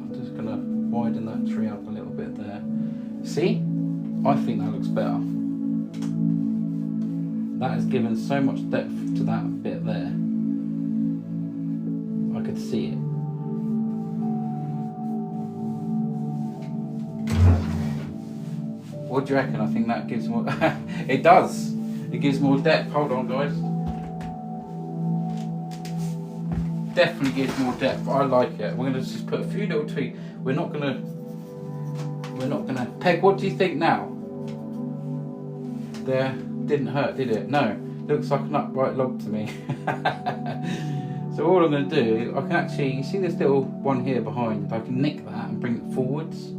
I'm just gonna widen that tree up a little bit there. See? I think that looks better. That has given so much depth to that bit there. I could see it. What do you reckon? I think that gives more... It does. It gives more depth. Hold on, guys. Definitely gives more depth. I like it. We're going to just put a few little tweaks. We're not going to... Peg, what do you think now? There. Didn't hurt, did it? No. Looks like an upright log to me. So all I'm going to do, I can actually, you see this little one here behind, I can nick that and bring it forwards.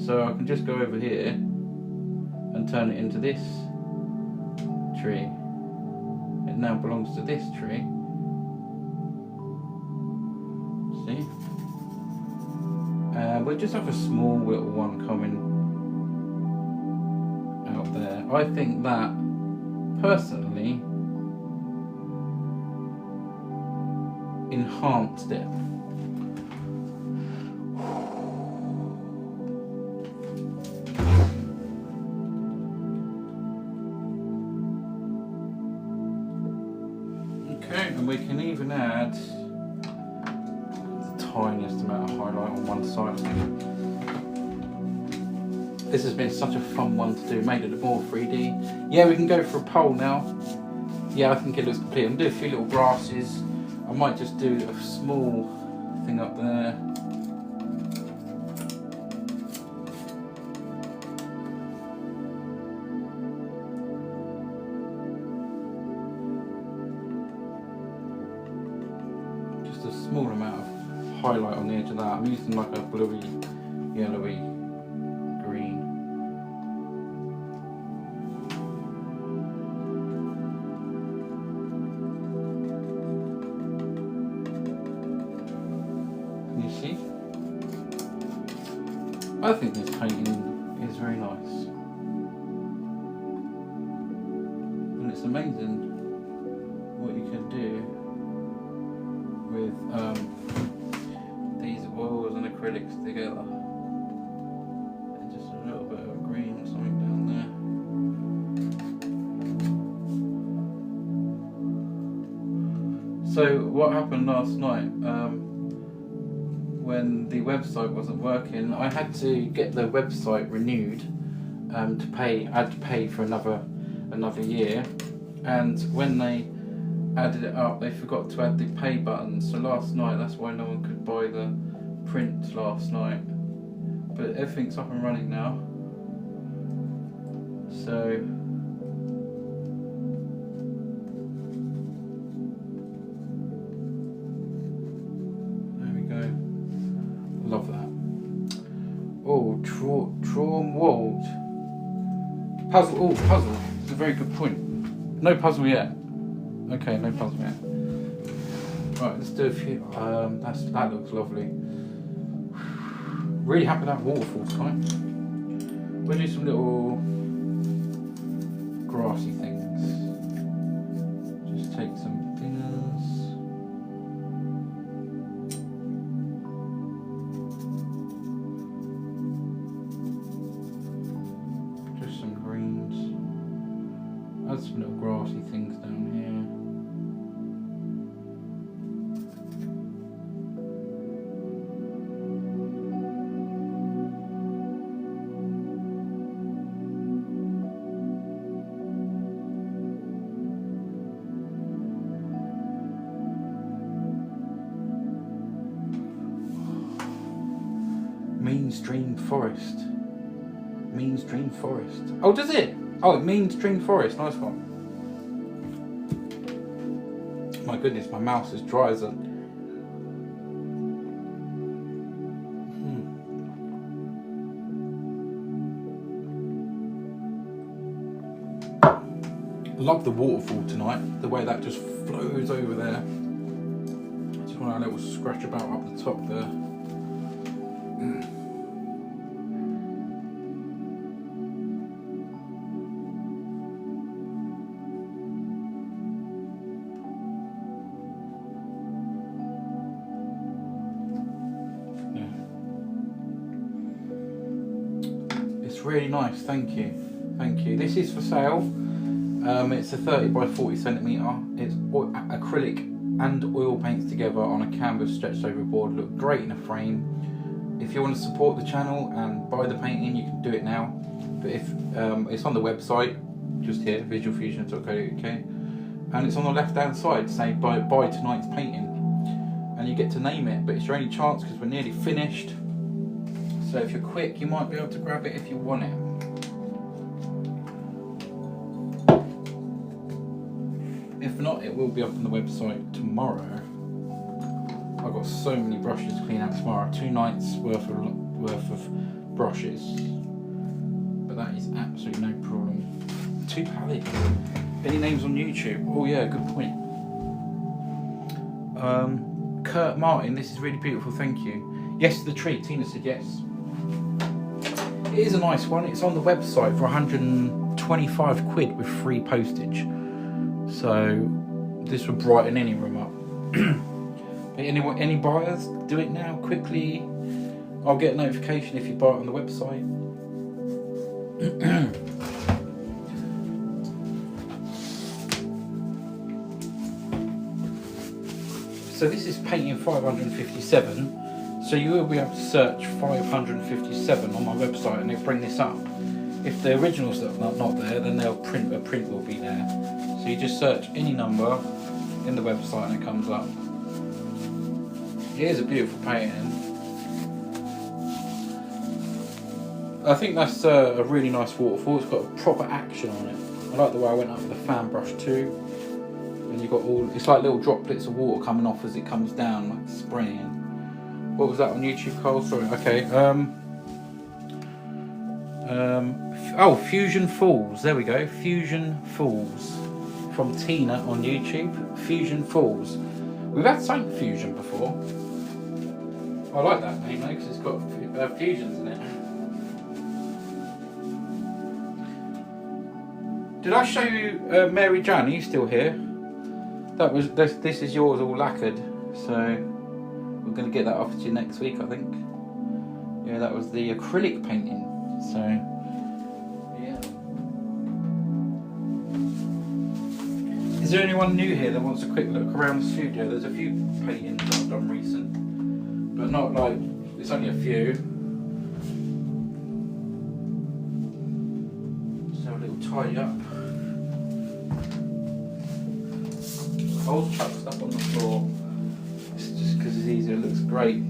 So I can just go over here and turn it into this tree. It now belongs to this tree. See? We'll just have a small little one coming out there. I think that, personally, enhanced it. Okay, and we can even add the tiniest amount of highlight on one side. This has been such a fun one to do, made it more 3D. Yeah, we can go for a poll now. Yeah, I think it looks complete. I'm going to do a few little grasses. I might just do a small thing up there. Just a small amount of highlight on the edge of that. I'm using like a bluey, yellowy green. Can you see? I think this painting is very nice. And it's amazing what you can do with these oils and acrylics together. And just a little bit of green or something down there. So what happened last night, when the website wasn't working, I had to get the website renewed to pay. I had to pay for another year, and when they added it up, they forgot to add the pay button. So last night, that's why no one could buy the print last night. But everything's up and running now. So there we go. Love that. Oh, Traum World. Puzzle. Oh, puzzle. It's a very good point. No puzzle yet. Okay, no puzzle yet. Right, let's do a few. That looks lovely. Really happy that waterfalls time. We'll do some little grassy things. Just take some thinners. Just some greens. Add some little grassy things down here. Means Dream Forest. Oh, does it? Oh, it means Dream Forest. Nice one. My goodness, my mouse is dry as a... Love the waterfall tonight. The way that just flows over there. Just want a little scratch about up the top there. Really nice, thank you. This is for sale. It's a 30 by 40 centimetre. It's acrylic and oil paints together on a canvas stretched over a board. Look great in a frame. If you want to support the channel and buy the painting, you can do it now. But if it's on the website, just here, visualfusions.co.uk, and it's on the left hand side saying buy tonight's painting, and you get to name it. But it's your only chance because we're nearly finished. So if you're quick, you might be able to grab it if you want it. If not, it will be up on the website tomorrow. I've got so many brushes to clean out tomorrow. 2 nights worth of brushes. But that is absolutely no problem. 2 palettes. Any names on YouTube? Oh yeah, good point. Kurt Martin, this is really beautiful, thank you. Yes to the tree, Tina said yes. It is a nice one. It's on the website for 125 quid with free postage. So this would brighten any room up. Any buyers? Do it now, quickly. I'll get a notification if you buy it on the website. So this is painting 557. So you will be able to search 557 on my website and it'll bring this up. if the original stuff not there, then a print will be there. So you just search any number in the website and it comes up. It is a beautiful painting. I think that's a really nice waterfall. It's got a proper action on it. I like the way I went up with the fan brush too. And you've got all, it's like little droplets of water coming off as it comes down, like spraying. What was that on YouTube, Cole? Sorry. Okay. Oh, Fusion Falls. There we go. Fusion Falls from Tina on YouTube. Fusion Falls. We've had Saint Fusion before. I like that name though because it's got fusions in it. Did I show you Mary Jan? Are you still here? That was this is yours all lacquered, so we're going to get that off to you next week, I think. Yeah, that was the acrylic painting. So yeah. Is there anyone new here that wants a quick look around the studio? There's a few paintings that I've done recent, but not like, it's only a few. Just have a little tidy up. I'll chuck stuff on the floor. It's just because it's easier, it looks great.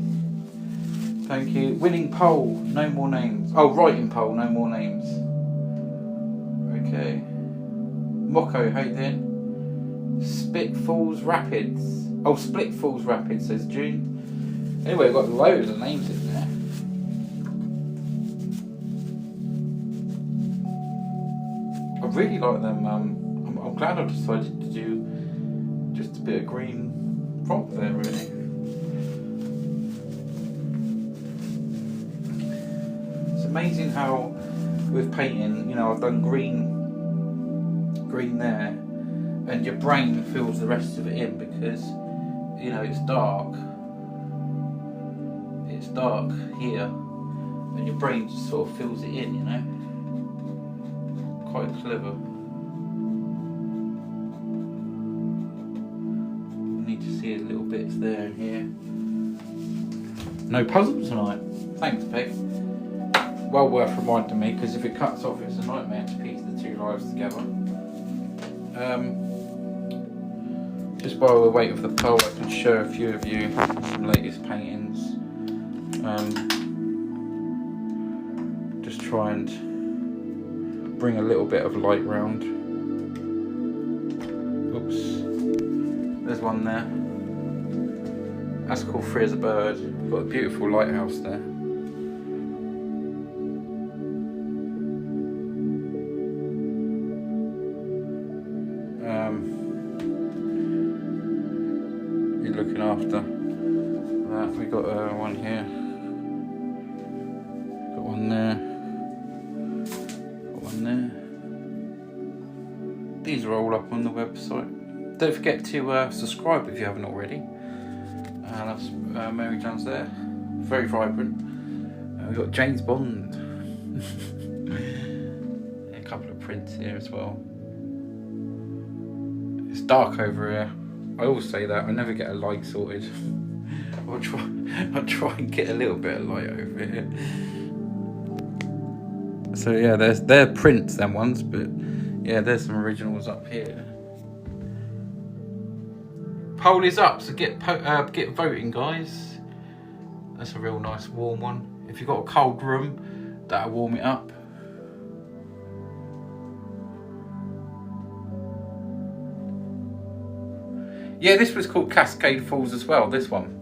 Thank you. Winning poll, no more names. Oh, writing poll, no more names. Okay. Mocko, how you doing? Split Falls Rapids. Oh, Split Falls Rapids, says June. Anyway, I've got loads of names in there. I really like them. I'm glad I decided to do just a bit of green prop there, really. It's amazing how with painting, you know, I've done green there, and your brain fills the rest of it in because, you know, it's dark here, and your brain just sort of fills it in, you know. Quite clever. Need to see the little bits there and here. No puzzle tonight. Thanks, Peg. Well worth reminding me, because if it cuts off, it's a nightmare to piece the two lives together. Just while we're waiting for the poll, I can show a few of you some latest paintings. Just try and bring a little bit of light round. Oops. There's one there. That's called Free as a Bird. We've got a beautiful lighthouse there. You're looking after that. We got one here. Got one there. Got one there. These are all up on the website. Don't forget to subscribe if you haven't already. That's Mary John's there. Very vibrant. We've got James Bond. A couple of prints here as well. It's dark over here. I always say that. I never get a light sorted. I'll try and get a little bit of light over here. So yeah, they're prints, them ones, but yeah, there's some originals up here. Poll is up, so get voting, guys. That's a real nice warm one. If you've got a cold room, that'll warm it up. Yeah, this was called Cascade Falls as well, this one.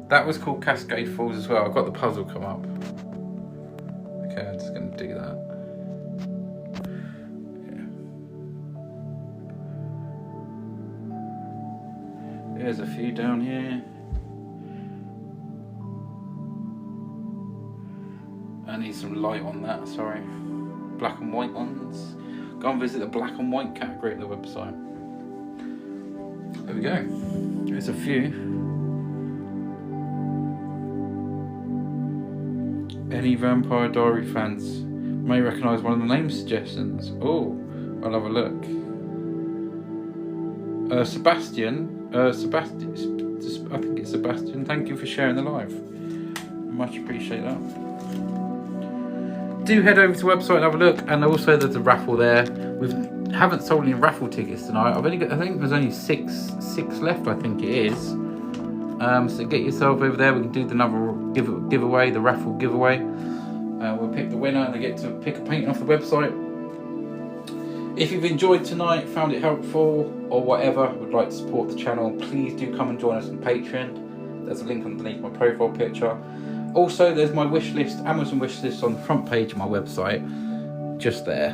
That was called Cascade Falls as well. I've got the puzzle come up. Okay, I'm just going to do that. There's a few down here. I need some light on that, sorry. Black and white ones. Go and visit the black and white category at the website. There we go. There's a few. Any Vampire Diary fans may recognise one of the name suggestions. Oh, I'll have a look. Sebastian, I think it's Sebastian. Thank you for sharing the live. Much appreciate that. do head over to the website and have a look. And also there's a raffle there. We haven't sold any raffle tickets tonight. I've only got, I think there's only six left, I think it is. So get yourself over there. We can do another giveaway, the raffle giveaway. We'll pick the winner and they get to pick a painting off the website. If you've enjoyed tonight, found it helpful or whatever, would like to support the channel, please do come and join us on Patreon. There's a link underneath my profile picture. Also, there's my wish list, Amazon wish list on the front page of my website, just there.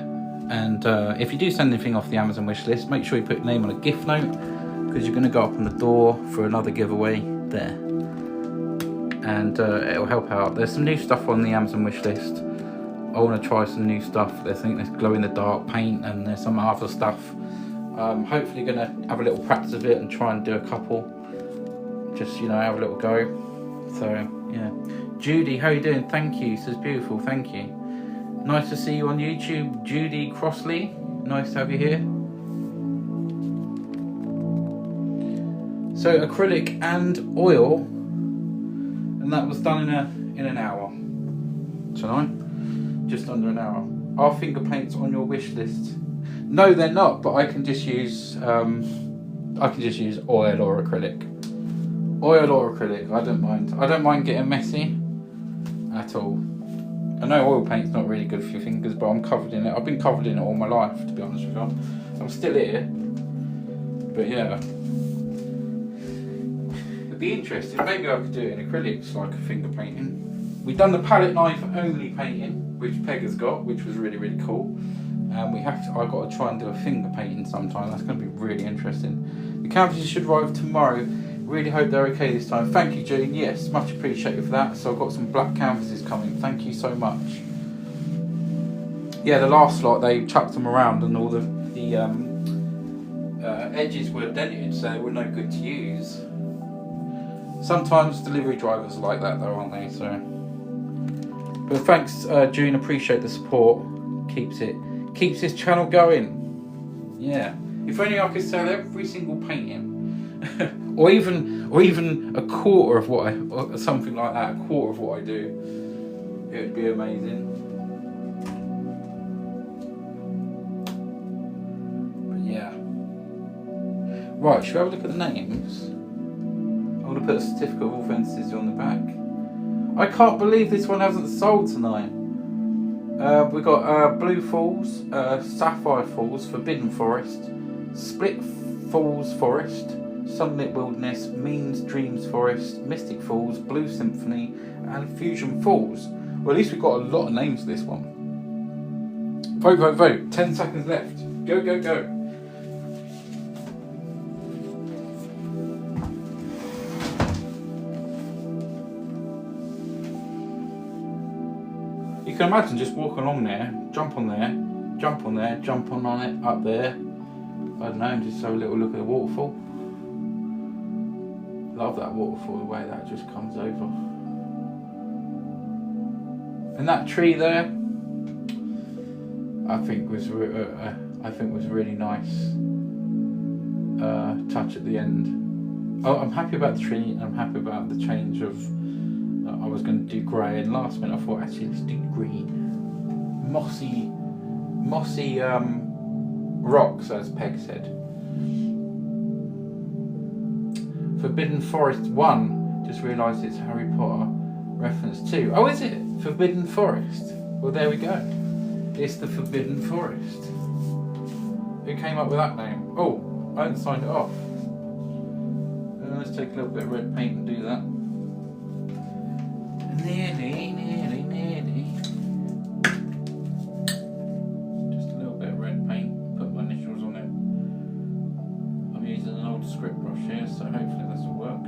And if you do send anything off the Amazon wish list, make sure you put your name on a gift note, because you're going to go up on the door for another giveaway there. And it'll help out. There's some new stuff on the Amazon wish list. I want to try some new stuff. I think there's glow in the dark paint and there's some other stuff. Hopefully going to have a little practice of it and try and do a couple. Just, you know, have a little go. So, yeah. Judy, how are you doing? Thank you. This is beautiful. Thank you. Nice to see you on YouTube. Judy Crossley. Nice to have you here. So, acrylic and oil. And that was done in an hour. Tonight. Just under an hour. Are finger paints on your wish list? No, they're not. But I can just use oil or acrylic. Oil or acrylic. I don't mind. I don't mind getting messy at all. I know oil paint's not really good for your fingers, but I'm covered in it. I've been covered in it all my life, to be honest with you. I'm still here. But yeah. It'd be interesting. Maybe I could do it in acrylics, like a finger painting. We've done the palette knife only painting, which Peg has got, which was really, really cool. I've got to try and do a finger painting sometime. That's going to be really interesting. The canvases should arrive tomorrow. Really hope they're okay this time. Thank you, June. Yes, much appreciated for that. So I've got some black canvases coming. Thank you so much. Yeah, the last lot, they chucked them around and all the edges were dented, so they were no good to use. Sometimes delivery drivers are like that though, aren't they? So, but thanks, June. Appreciate the support. Keeps this channel going. Yeah. If only I could sell every single painting. or even a quarter of what or something like that, a quarter of what I do. It would be amazing. But yeah. Right, should we have a look at the names? I'm going to put a certificate of authenticity on the back. I can't believe this one hasn't sold tonight. We've got Blue Falls, Sapphire Falls, Forbidden Forest, Split Falls Forest, Sunlit Wilderness, Means Dreams Forest, Mystic Falls, Blue Symphony, and Fusion Falls. Well, at least we've got a lot of names for this one. Vote, vote, vote. 10 seconds left. Go, go, go. You can imagine just walking along there, jump on there, jump on there, jump on it, up there. I don't know, and just have a little look at the waterfall. Love that waterfall, the way that just comes over. And that tree there, I think was really nice. Touch at the end. Oh, I'm happy about the tree, and I'm happy about the change of. I was going to do grey, and last minute I thought actually let's do green, mossy rocks, as Peg said. Forbidden Forest 1, just realised it's Harry Potter reference 2. Oh, is it? Forbidden Forest. Well, there we go. It's the Forbidden Forest. Who came up with that name? Oh, I haven't signed it off. Let's take a little bit of red paint and do that. Nearly. Just a little bit of red paint, put my initials on it. I'm using an old script brush here, so hopefully this will work.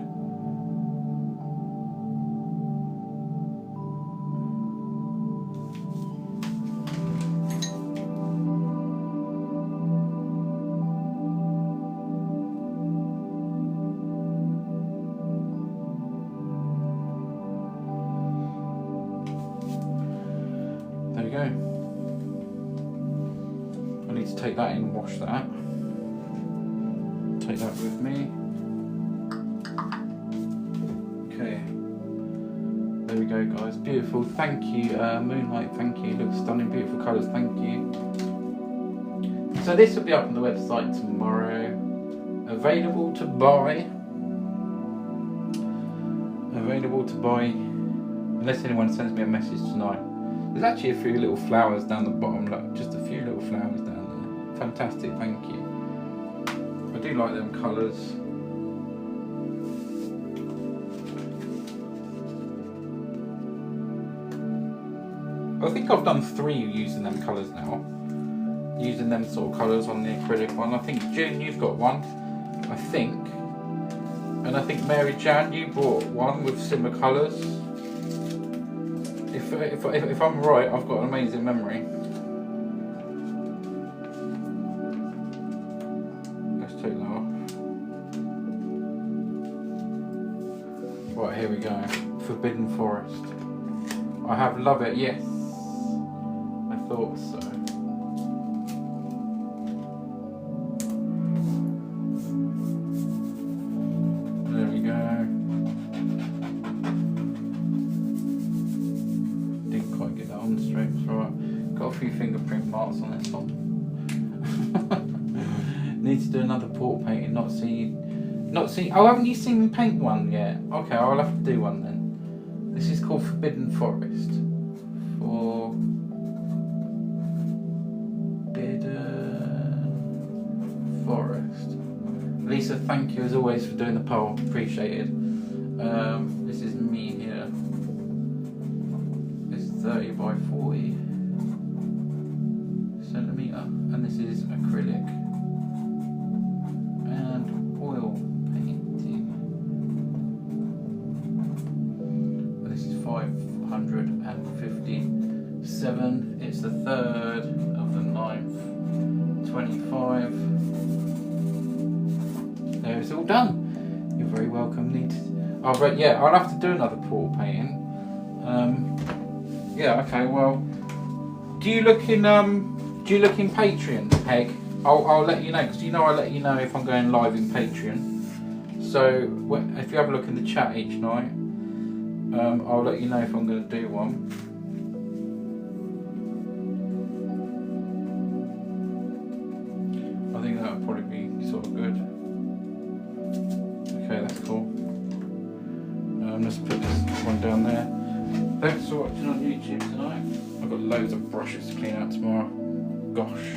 There we go. I need to take that in and wash that. Take that with me. Okay. There we go. go, guys. Beautiful. Thank you, Moonlight. Thank you. Looks stunning. Beautiful colours. Thank you. So this will be up on the website tomorrow. Available to buy. Available to buy. Unless anyone sends me a message tonight. There's actually a few little flowers down the bottom. Look, just a few little flowers down there. Fantastic. Thank you. I do like them colours. I think I've done 3 using them colours now. Using them sort of colours on the acrylic one. I think June, you've got one. I think. And I think Mary Jan, you bought one with similar colours. If I'm right, I've got an amazing memory. Let's take that off. Right, here we go. Forbidden Forest. I have love it, yes. I thought so. There we go. Didn't quite get that on straight, it's alright. Got a few fingerprint marks on this one. Need to do another port painting, not seen. Oh, haven't you seen me paint one yet? Okay, I'll have to do one then. This is called Forbidden Forest. Forbidden Forest. Lisa, thank you as always for doing the poll. Appreciated. This is me here. It's 30 by 40 centimetre, and this is acrylic and oil painting. This is 557. It's the 3rd of the 9th, 25. There, it's all done. You're very welcome. Oh, right, yeah, I'll have to do another portal painting. Yeah, okay. Well, do you look in Patreon, Peg? I'll let you know, because you know I let you know if I'm going live in Patreon. So if you have a look in the chat each night, I'll let you know if I'm going to do one. I think that would probably be sort of good. Okay, that's cool. Let's put this one down there. Thanks for watching on YouTube tonight. I've got loads of brushes to clean out tomorrow. Gosh.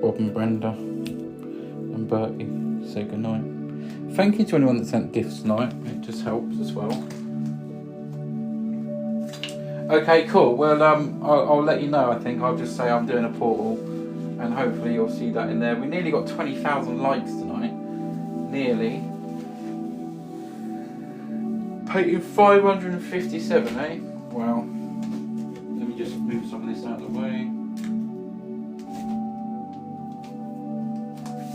Bob and Brenda and Bertie say goodnight. Thank you to anyone that sent gifts tonight. It just helps as well. Okay, cool. Well, I'll let you know. I think I'll just say I'm doing a portal, and hopefully you'll see that in there. We nearly got 20,000 likes tonight. Nearly. Painting 557, eh? Wow. Let me just move some of this out of the way.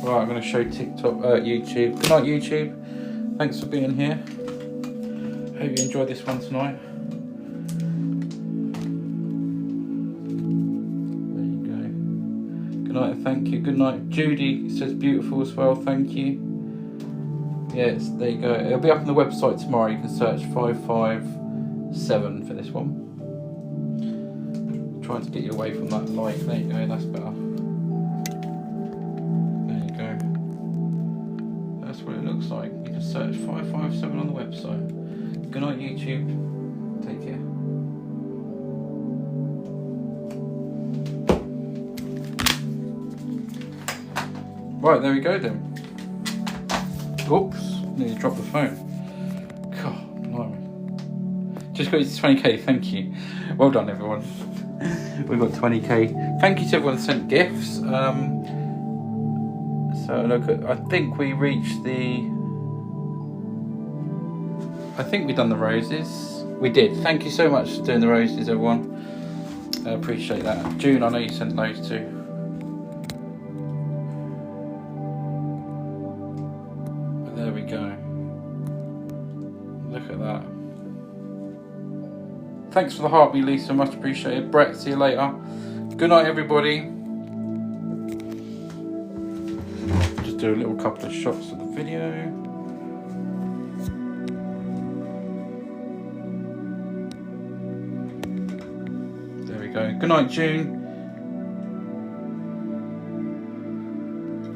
Right, I'm going to show YouTube. Good night, YouTube. Thanks for being here. Hope you enjoyed this one tonight. Thank you. Good night. Judy says beautiful as well. Thank you. Yes, there you go. It'll be up on the website tomorrow. You can search 557 for this one. I'm trying to get you away from that light. There you go. That's better. There you go. That's what it looks like. You can search 557 on the website. Good night, YouTube. Take care. Right, there we go then. Oops, nearly dropped the phone. God, blimey. Just got you to 20k, thank you. Well done, everyone. We've got 20k. Thank you to everyone that sent gifts. So look, I think we reached I think we've done the roses. We did. Thank you so much for doing the roses, everyone. I appreciate that. June, I know you sent those too. There we go. Look at that. Thanks for the heartbeat, Lisa. Much appreciated. Brett, see you later. Good night, everybody. just do a little couple of shots of the video. There we go. Good night, June.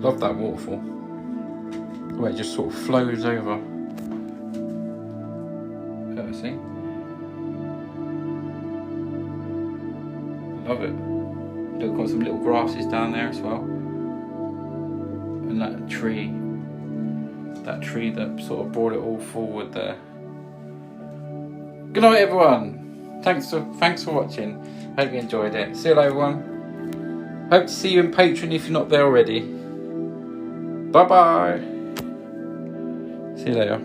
Love that waterfall. The way it just sort of flows over. See? Love it. Look, got some little grasses down there as well. And that tree that sort of brought it all forward there. Good night, everyone. Thanks for watching. Hope you enjoyed it. See you later, everyone. Hope to see you in Patreon if you're not there already. Bye bye. See you later.